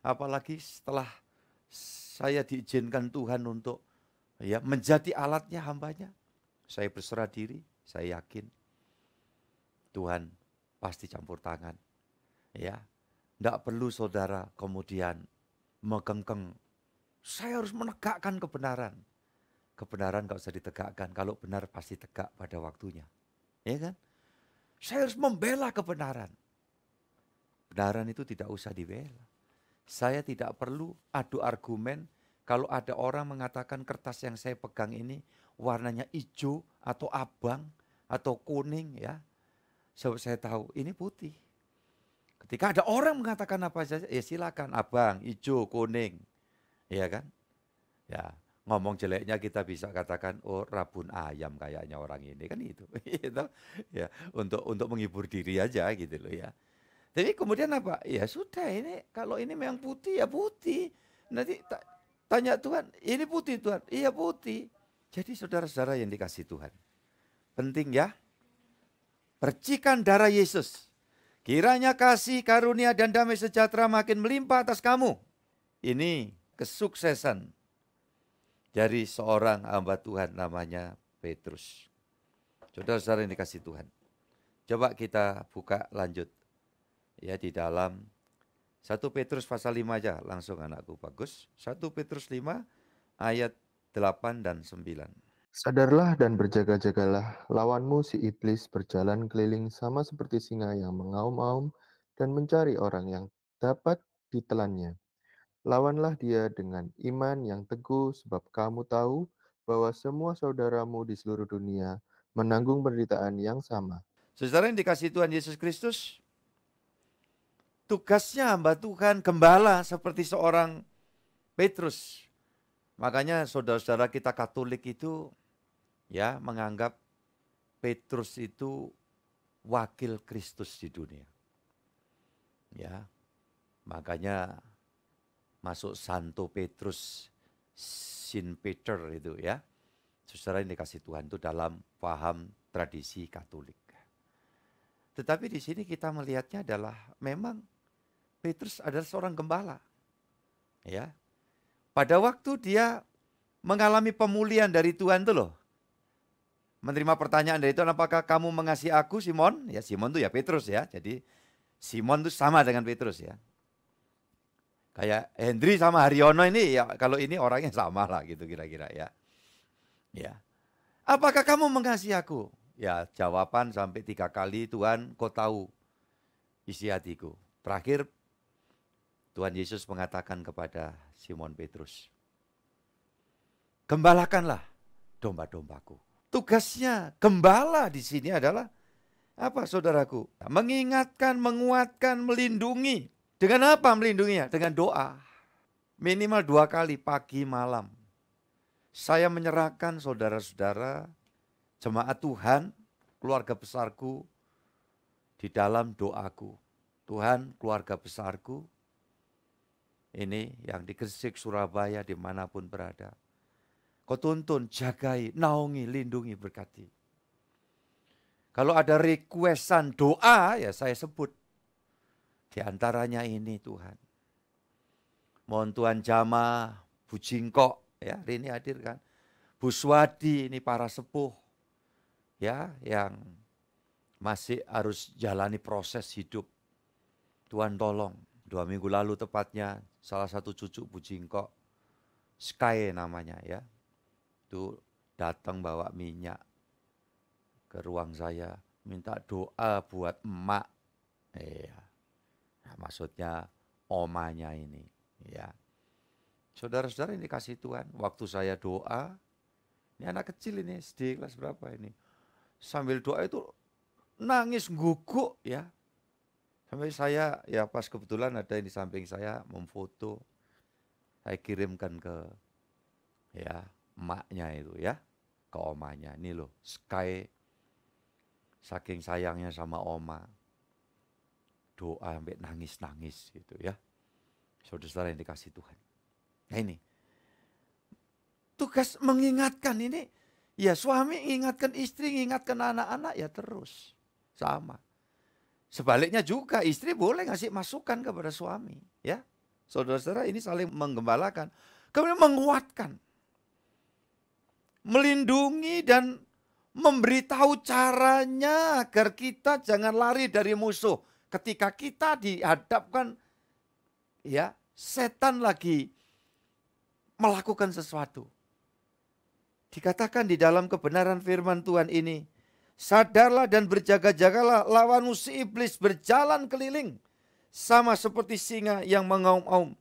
apalagi setelah saya diizinkan Tuhan untuk ya menjadi alatnya, hambanya, saya berserah diri, saya yakin Tuhan pasti campur tangan. Ya, enggak perlu saudara kemudian mengkengkeng, saya harus menegakkan kebenaran. Kebenaran enggak usah ditegakkan, kalau benar pasti tegak pada waktunya. Ya kan? Saya harus membela kebenaran. Kebenaran itu tidak usah dibela. Saya tidak perlu adu argumen Kalau ada orang mengatakan kertas yang saya pegang ini warnanya hijau atau abang atau kuning ya, saya tahu ini putih. Ketika ada orang mengatakan apa saja, ya silakan abang, hijau, kuning, ya kan? Ya, ngomong jeleknya kita bisa katakan, oh rabun ayam kayaknya orang ini kan itu, gitu. Ya, untuk menghibur diri aja gitu loh ya. Tapi kemudian apa? Ya sudah ini kalau ini memang putih ya putih. Nanti tanya Tuhan, ini putih Tuhan? Iya putih. Jadi saudara-saudara yang dikasih Tuhan, penting ya, percikan darah Yesus. Kiranya kasih, karunia dan damai sejahtera makin melimpah atas kamu. Ini kesuksesan dari seorang hamba Tuhan namanya Petrus. Saudara-saudara yang dikasih Tuhan. Coba kita buka lanjut. Ya di dalam 1 Petrus pasal 5 aja langsung anakku bagus. 1 Petrus 5 ayat 8 dan 9. Sadarlah dan berjaga-jagalah, lawanmu si iblis berjalan keliling sama seperti singa yang mengaum-aum dan mencari orang yang dapat ditelannya. Lawanlah dia dengan iman yang teguh, sebab kamu tahu bahwa semua saudaramu di seluruh dunia menanggung penderitaan yang sama. Saudara yang dikasih Tuhan Yesus Kristus, tugasnya hamba Tuhan gembala seperti seorang Petrus. Makanya saudara-saudara kita Katolik itu ya menganggap Petrus itu wakil Kristus di dunia. Ya. Makanya masuk Santo Petrus, Saint Peter itu ya. Saudara yang dikasih Tuhan itu dalam paham tradisi Katolik. Tetapi di sini kita melihatnya adalah memang Petrus adalah seorang gembala. Ya. Pada waktu dia mengalami pemulihan dari Tuhan itu loh. Menerima pertanyaan dari Tuhan, apakah kamu mengasihi aku Simon? Ya Simon itu ya Petrus ya. Jadi Simon itu sama dengan Petrus ya. Kayak Hendri sama Haryono ini ya, kalau ini orangnya sama lah gitu kira-kira ya. Ya. Apakah kamu mengasihi aku? Ya jawaban sampai 3 kali, Tuhan kau tahu isi hatiku. Terakhir Tuhan Yesus mengatakan kepada Simon Petrus, gembalakanlah domba-dombaku. Tugasnya gembala di sini adalah apa saudaraku? Mengingatkan, menguatkan, melindungi. Dengan apa melindunginya? Dengan doa. Minimal 2 kali pagi malam. Saya menyerahkan saudara-saudara, jemaat Tuhan, keluarga besarku di dalam doaku. Tuhan, keluarga besarku, ini yang di Gresik, Surabaya, dimanapun berada. Kau tuntun, jagai, naungi, lindungi, berkati. Kalau ada requestan doa, ya saya sebut. Di antaranya ini Tuhan. Mohon Tuhan jamah, Bu Jingkok, ya hari ini hadir kan. Bu Swadi, ini para sepuh. Ya, yang masih harus jalani proses hidup. Tuhan tolong. 2 minggu lalu tepatnya, salah satu cucu Bu Jingkok, Sky namanya ya. Itu datang bawa minyak ke ruang saya, minta doa buat emak. Iya. Nah, maksudnya omanya ini, ya. Saudara-saudara ini dikasih Tuhan, waktu saya doa, ini anak kecil ini SD kelas berapa ini, sambil doa itu nangis guguk ya. Sampai saya ya pas kebetulan ada yang di samping saya memfoto, saya kirimkan ke ya emaknya itu ya, ke omanya. Ini loh Sky saking sayangnya sama oma, doa sampai nangis-nangis gitu ya. Saudara-saudara yang dikasih Tuhan. Nah ini, tugas mengingatkan ini, ya suami ingatkan istri, ingatkan anak-anak ya terus. Sama. Sebaliknya juga istri boleh ngasih masukan kepada suami. Ya, saudara-saudara ini saling menggembalakan. Kemudian menguatkan. Melindungi dan memberitahu caranya agar kita jangan lari dari musuh. Ketika kita dihadapkan, ya setan lagi melakukan sesuatu. Dikatakan di dalam kebenaran firman Tuhan ini, sadarlah dan berjaga-jagalah, lawanmu si iblis berjalan keliling, sama seperti singa yang mengaum-aum,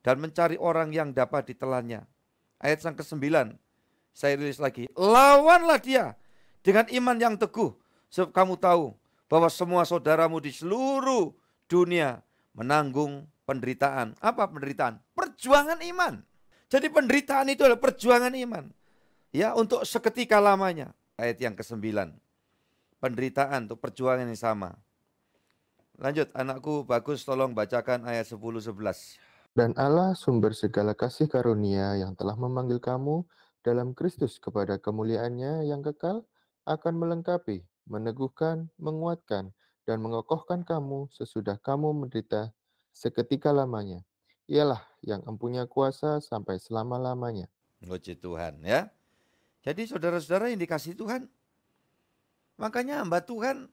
dan mencari orang yang dapat ditelannya. Ayat yang ke-9, saya tulis lagi, lawanlah dia dengan iman yang teguh, sebab kamu tahu bahwa semua saudaramu di seluruh dunia menanggung penderitaan. Apa penderitaan? Perjuangan iman. Jadi penderitaan itu adalah perjuangan iman. Ya, untuk seketika lamanya. Ayat yang ke-9. Penderitaan untuk perjuangan yang sama. Lanjut, anakku bagus, tolong bacakan ayat 10-11. Dan Allah sumber segala kasih karunia yang telah memanggil kamu dalam Kristus kepada kemuliaannya yang kekal akan melengkapi, meneguhkan, menguatkan, dan mengokohkan kamu sesudah kamu menderita seketika lamanya. Ialah yang empunya kuasa sampai selama-lamanya. Puji Tuhan ya. Jadi saudara-saudara yang dikasihi Tuhan, makanya hamba Tuhan,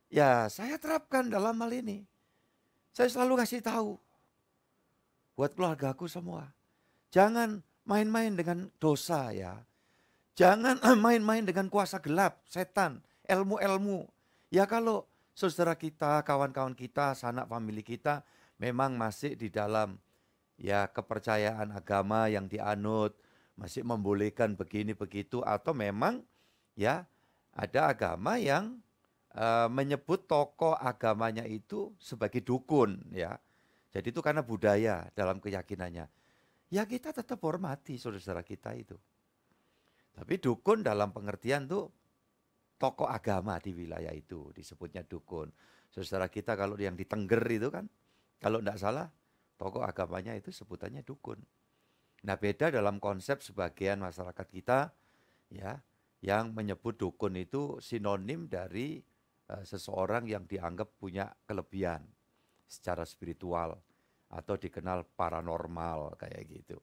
ya saya terapkan dalam hal ini. Saya selalu kasih tahu buat keluargaku semua. Jangan main-main dengan dosa ya. Jangan main-main dengan kuasa gelap, setan, ilmu-ilmu. Ya kalau saudara kita, kawan-kawan kita, sanak famili kita memang masih di dalam ya kepercayaan agama yang dianut, masih membolehkan begini begitu, atau memang ya ada agama yang menyebut tokoh agamanya itu sebagai dukun ya. Jadi itu karena budaya dalam keyakinannya. Ya kita tetap hormati saudara-saudara kita itu. Tapi dukun dalam pengertian tuh tokoh agama di wilayah itu disebutnya dukun. Saudara kita kalau yang di Tengger itu kan, kalau tidak salah tokoh agamanya itu sebutannya dukun. Nah beda dalam konsep sebagian masyarakat kita ya, yang menyebut dukun itu sinonim dari seseorang yang dianggap punya kelebihan secara spiritual atau dikenal paranormal kayak gitu.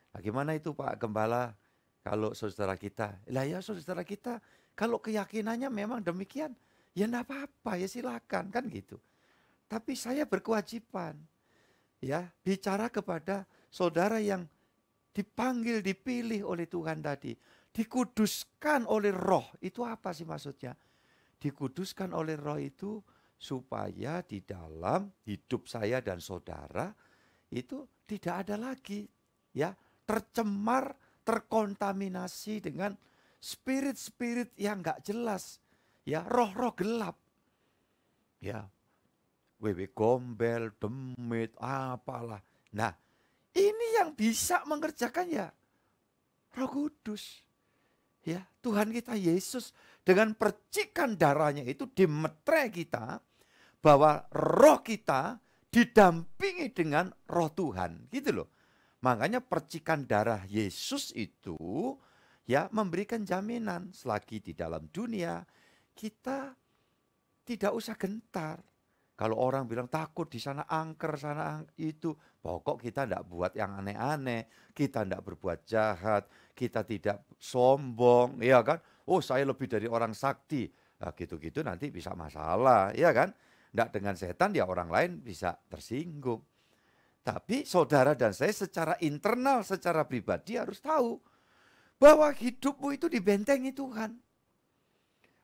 Nah, gimana itu Pak Gembala kalau saudara kita? Lah ya saudara kita kalau keyakinannya memang demikian, ya enggak apa-apa ya silakan kan gitu. Tapi saya berkewajiban ya bicara kepada saudara yang dipanggil, dipilih oleh Tuhan tadi, dikuduskan oleh Roh. Itu apa sih maksudnya? Dikuduskan oleh Roh itu supaya di dalam hidup saya dan saudara itu tidak ada lagi ya tercemar, terkontaminasi dengan spirit-spirit yang enggak jelas, ya roh-roh gelap. Ya. Wewe gombel, demit, apalah. Nah, ini yang bisa mengerjakan ya Roh Kudus. Ya, Tuhan kita Yesus dengan percikan darahnya itu dimetre kita bahwa roh kita didampingi dengan roh Tuhan, gitu loh. Makanya percikan darah Yesus itu ya memberikan jaminan selagi di dalam dunia kita tidak usah gentar. Kalau orang bilang takut di sana angker, sana itu, pokok kita tidak buat yang aneh-aneh, kita tidak berbuat jahat, kita tidak sombong, ya kan? Oh saya lebih dari orang sakti, nah, gitu-gitu nanti bisa masalah, ya kan? Tidak dengan setan ya orang lain bisa tersinggung. Tapi saudara dan saya secara internal, secara pribadi harus tahu bahwa hidupmu itu dibentengi Tuhan.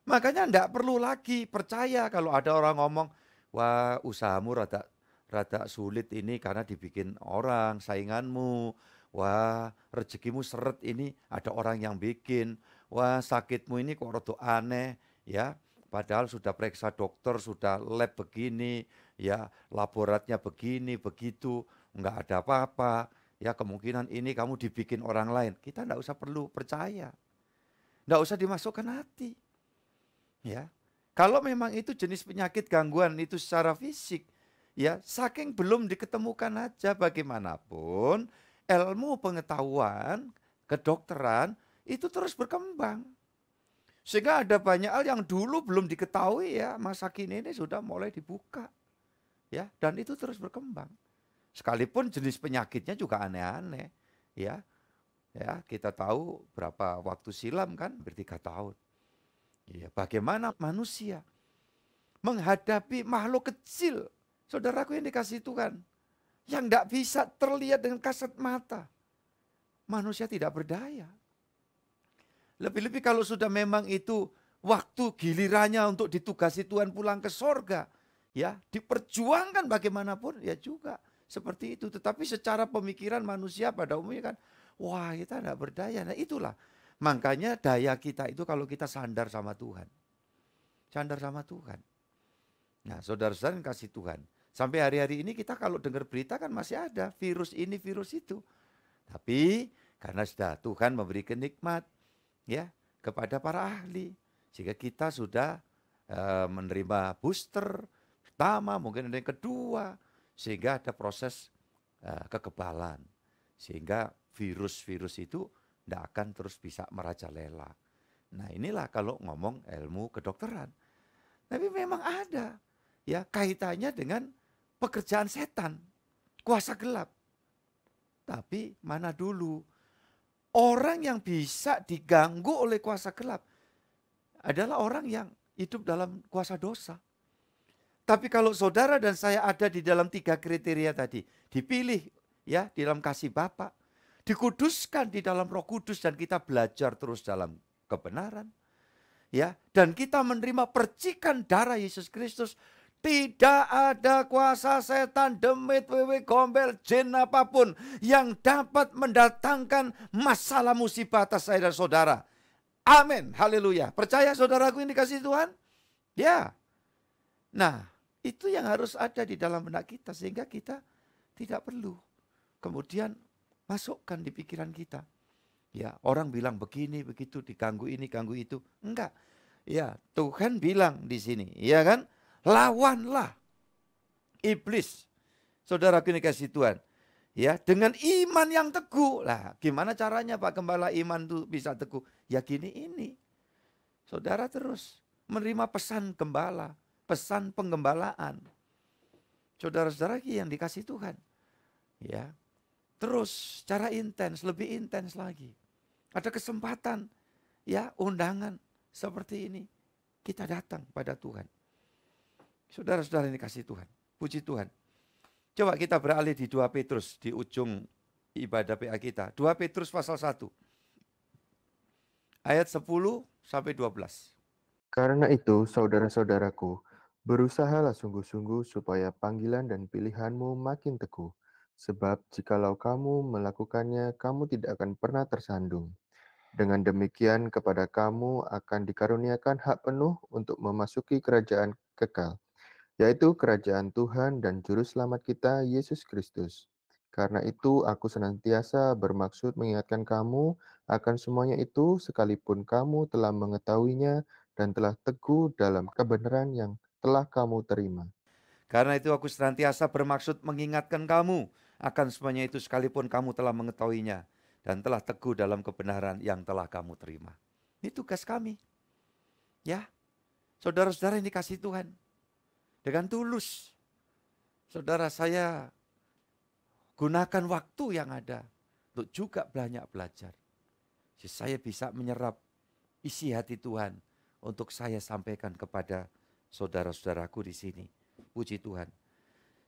Makanya tidak perlu lagi percaya kalau ada orang ngomong, wah usahamu rada sulit ini karena dibikin orang, sainganmu. Wah rezekimu seret ini ada orang yang bikin. Wah sakitmu ini kok rada aneh ya. Padahal sudah periksa dokter, sudah lab begini, ya laboratnya begini, begitu. Enggak ada apa-apa. Ya kemungkinan ini kamu dibikin orang lain. Kita enggak usah perlu percaya. Enggak usah dimasukkan hati. Ya. Kalau memang itu jenis penyakit gangguan itu secara fisik, ya saking belum diketemukan aja bagaimanapun ilmu pengetahuan kedokteran itu terus berkembang. Sehingga ada banyak hal yang dulu belum diketahui ya masa kini ini sudah mulai dibuka. Ya, dan itu terus berkembang. Sekalipun jenis penyakitnya juga aneh-aneh, ya. Ya, kita tahu berapa waktu silam kan, hampir 3 tahun. Ya, bagaimana manusia menghadapi makhluk kecil, saudaraku yang dikasihi Tuhan, yang tidak bisa terlihat dengan kasat mata. Manusia tidak berdaya. Lebih-lebih kalau sudah memang itu waktu gilirannya untuk ditugasi Tuhan pulang ke sorga, ya diperjuangkan bagaimanapun, ya juga seperti itu. Tetapi secara pemikiran manusia pada umumnya kan, wah kita tidak berdaya. Nah itulah, makanya daya kita itu kalau kita sandar sama Tuhan. Sandar sama Tuhan. Nah saudara-saudara yang kasih Tuhan. Sampai hari-hari ini kita kalau dengar berita kan masih ada virus ini, virus itu. Tapi karena sudah Tuhan memberi kenikmat ya kepada para ahli. Sehingga kita sudah menerima booster pertama, mungkin ada yang kedua. Sehingga ada proses kekebalan. Sehingga virus-virus itu tidak akan terus bisa merajalela. Nah inilah kalau ngomong ilmu kedokteran. Tapi memang ada ya kaitannya dengan pekerjaan setan, kuasa gelap. Tapi mana dulu orang yang bisa diganggu oleh kuasa gelap adalah orang yang hidup dalam kuasa dosa. Tapi kalau saudara dan saya ada di dalam 3 kriteria tadi, dipilih ya di dalam kasih Bapa, dikuduskan di dalam Roh Kudus dan kita belajar terus dalam kebenaran. Ya, dan kita menerima percikan darah Yesus Kristus, tidak ada kuasa setan, demit, wewe, gombel, jin apapun yang dapat mendatangkan masalah musibah atas saya dan saudara. Amin, haleluya. Percaya saudaraku ini dikasih Tuhan? Ya. Nah, itu yang harus ada di dalam benak kita sehingga kita tidak perlu kemudian masukkan di pikiran kita. Ya, orang bilang begini, begitu, diganggu ini, ganggu itu. Enggak. Ya, Tuhan bilang di sini, ya kan? Lawanlah iblis. Saudara ini kasih Tuhan. Ya, dengan iman yang teguh. Lah, gimana caranya Pak Gembala iman itu bisa teguh? Ya gini ini. Saudara terus menerima pesan gembala, pesan penggembalaan. Saudara-saudara yang dikasih Tuhan. Ya. Terus secara intens, lebih intens lagi. Ada kesempatan, ya undangan seperti ini. Kita datang pada Tuhan. Saudara-saudara ini kasih Tuhan. Puji Tuhan. Coba kita beralih di 2 Petrus di ujung ibadah PA kita. 2 Petrus pasal 1. Ayat 10 sampai 12. Karena itu, saudara-saudaraku, berusahalah sungguh-sungguh supaya panggilan dan pilihanmu makin teguh. Sebab jikalau kamu melakukannya, kamu tidak akan pernah tersandung. Dengan demikian kepada kamu akan dikaruniakan hak penuh untuk memasuki kerajaan kekal, yaitu kerajaan Tuhan dan Juru Selamat kita, Yesus Kristus. Karena itu aku senantiasa bermaksud mengingatkan kamu akan semuanya itu sekalipun kamu telah mengetahuinya dan telah teguh dalam kebenaran yang telah kamu terima. Karena itu aku senantiasa bermaksud mengingatkan kamu akan semuanya itu sekalipun kamu telah mengetahuinya dan telah teguh dalam kebenaran yang telah kamu terima. Ini tugas kami. Ya, saudara-saudara ini kasih Tuhan. Dengan tulus. Saudara saya gunakan waktu yang ada untuk juga banyak belajar. Jadi saya bisa menyerap isi hati Tuhan untuk saya sampaikan kepada saudara-saudaraku di sini. Puji Tuhan.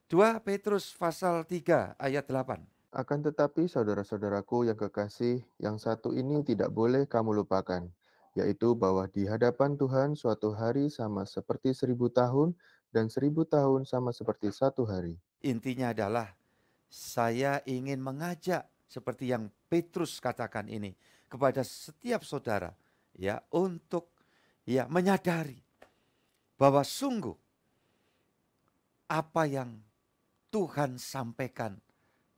2 Petrus pasal 3 ayat 8. Akan tetapi saudara-saudaraku yang kekasih, yang satu ini tidak boleh kamu lupakan, yaitu bahwa di hadapan Tuhan suatu hari sama seperti 1000 tahun, dan 1000 tahun sama seperti 1 hari. Intinya adalah saya ingin mengajak seperti yang Petrus katakan ini kepada setiap saudara ya untuk ya menyadari bahwa sungguh apa yang Tuhan sampaikan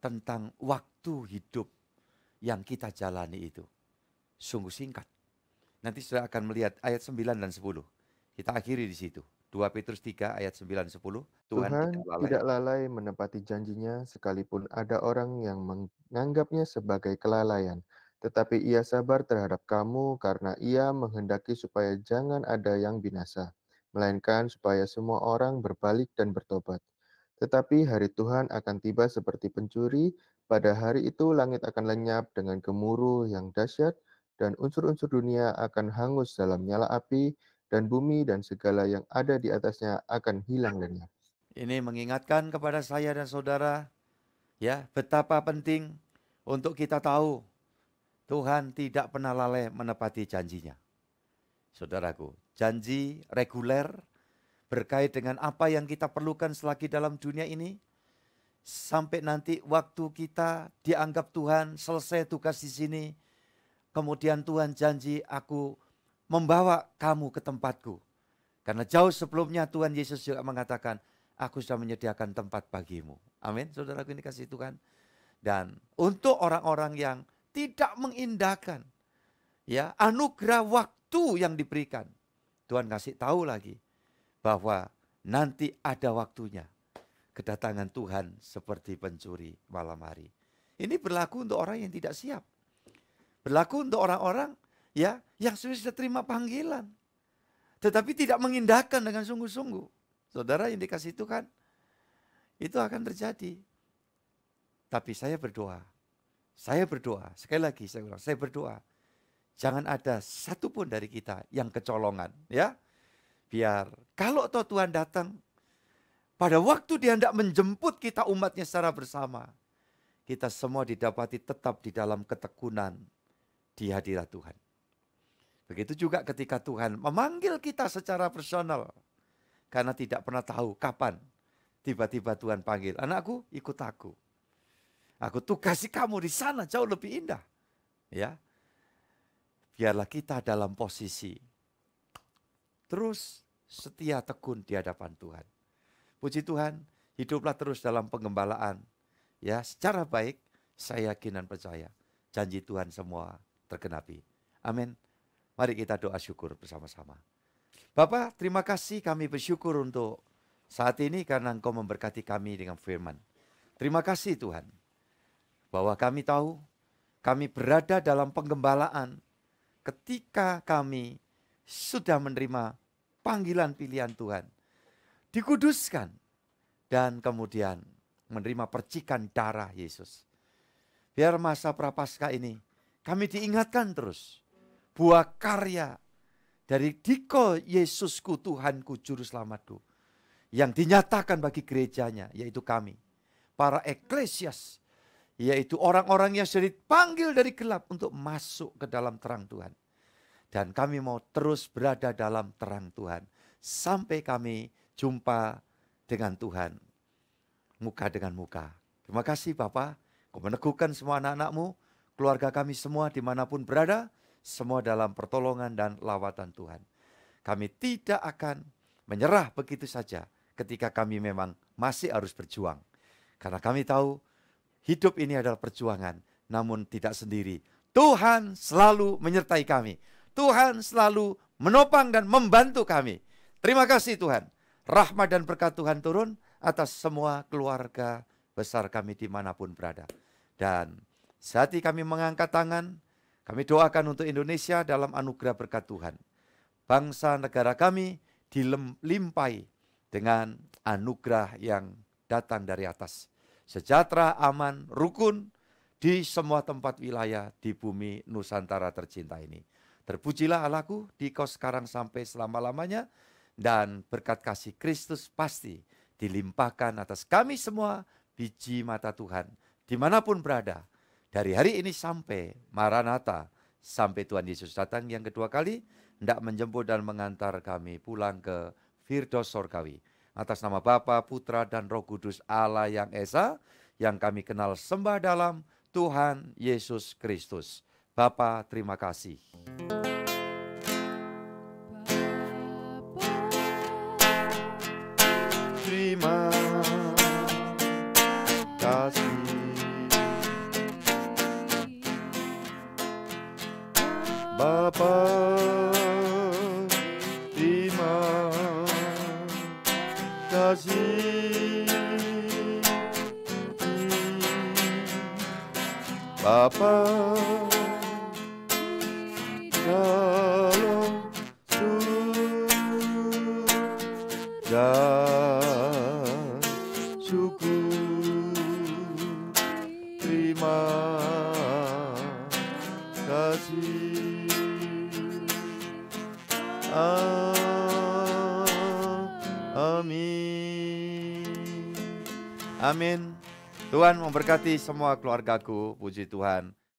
tentang waktu hidup yang kita jalani itu sungguh singkat. Nanti sudah akan melihat ayat 9 dan 10. Kita akhiri di situ. 2 Petrus 3 ayat 9 dan 10. Tuhan tidak lalai menepati janjinya sekalipun ada orang yang menganggapnya sebagai kelalaian. Tetapi ia sabar terhadap kamu karena ia menghendaki supaya jangan ada yang binasa, melainkan supaya semua orang berbalik dan bertobat. Tetapi hari Tuhan akan tiba seperti pencuri, pada hari itu langit akan lenyap dengan gemuruh yang dahsyat, dan unsur-unsur dunia akan hangus dalam nyala api, dan bumi dan segala yang ada di atasnya akan hilang lenyap. Ini mengingatkan kepada saya dan saudara, ya betapa penting untuk kita tahu Tuhan tidak pernah lalai menepati janjinya. Saudaraku, janji reguler berkait dengan apa yang kita perlukan selagi dalam dunia ini, sampai nanti waktu kita dianggap Tuhan selesai tugas di sini. Kemudian Tuhan janji, aku membawa kamu ke tempatku. Karena jauh sebelumnya Tuhan Yesus juga mengatakan, aku sudah menyediakan tempat bagimu. Amin, saudaraku ini kasih Tuhan. Dan untuk orang-orang yang tidak mengindahkan ya anugerah waktu yang diberikan, Tuhan kasih tahu lagi bahwa nanti ada waktunya kedatangan Tuhan seperti pencuri malam hari. Ini berlaku untuk orang yang tidak siap. Berlaku untuk orang-orang ya yang sudah terima panggilan, tetapi tidak mengindahkan dengan sungguh-sungguh. Saudara yang dikasih Tuhan, itu akan terjadi. Tapi saya berdoa, sekali lagi saya ulang, saya berdoa, jangan ada satupun dari kita yang kecolongan, ya. Biar kalau toh Tuhan datang, pada waktu Dia hendak menjemput kita umatnya secara bersama, kita semua didapati tetap di dalam ketekunan di hadirat Tuhan. Begitu juga ketika Tuhan memanggil kita secara personal, karena tidak pernah tahu kapan tiba-tiba Tuhan panggil, anakku ikut aku. Aku tugasi kamu di sana jauh lebih indah. Ya, biarlah kita dalam posisi terus setia tekun di hadapan Tuhan. Puji Tuhan, hiduplah terus dalam penggembalaan. Ya, secara baik, saya yakin dan percaya janji Tuhan semua tergenapi. Amin. Mari kita doa syukur bersama-sama. Bapa, terima kasih, kami bersyukur untuk saat ini karena Engkau memberkati kami dengan firman. Terima kasih Tuhan, bahwa kami tahu kami berada dalam penggembalaan ketika kami sudah menerima panggilan pilihan Tuhan, dikuduskan, dan kemudian menerima percikan darah Yesus. Biar masa prapaskah ini kami diingatkan terus buah karya dari Diko Yesusku Tuhanku Juru Selamatku yang dinyatakan bagi gerejanya, yaitu kami, para eklesias, yaitu orang-orang yang sudah dipanggil dari gelap untuk masuk ke dalam terang Tuhan. Dan kami mau terus berada dalam terang Tuhan sampai kami jumpa dengan Tuhan muka dengan muka. Terima kasih Bapa, Kau meneguhkan semua anak-anak-Mu, keluarga kami semua dimanapun berada, semua dalam pertolongan dan lawatan Tuhan. Kami tidak akan menyerah begitu saja ketika kami memang masih harus berjuang. Karena kami tahu hidup ini adalah perjuangan, namun tidak sendiri. Tuhan selalu menyertai kami. Tuhan selalu menopang dan membantu kami. Terima kasih Tuhan. Rahmat dan berkat Tuhan turun atas semua keluarga besar kami dimanapun berada. Dan saat ini kami mengangkat tangan, kami doakan untuk Indonesia dalam anugerah berkat Tuhan. Bangsa negara kami dilimpahi dengan anugerah yang datang dari atas. Sejahtera, aman, rukun di semua tempat wilayah di bumi Nusantara tercinta ini. Terpujilah Allahku di Kau sekarang sampai selama-lamanya, dan berkat kasih Kristus pasti dilimpahkan atas kami semua biji mata Tuhan dimanapun berada. Dari hari ini sampai Maranatha, sampai Tuhan Yesus datang yang kedua kali, hendak menjemput dan mengantar kami pulang ke Firdaus Sorgawi. Atas nama Bapa, Putra, dan Roh Kudus Allah yang Esa, yang kami kenal sembah dalam Tuhan Yesus Kristus. Bapa, terima kasih. Terima kasih. Bapa, terima kasih. Bapa, dalam surga, syukur, terima kasih. Amin. Amin. Tuhan memberkati semua keluargaku, puji Tuhan.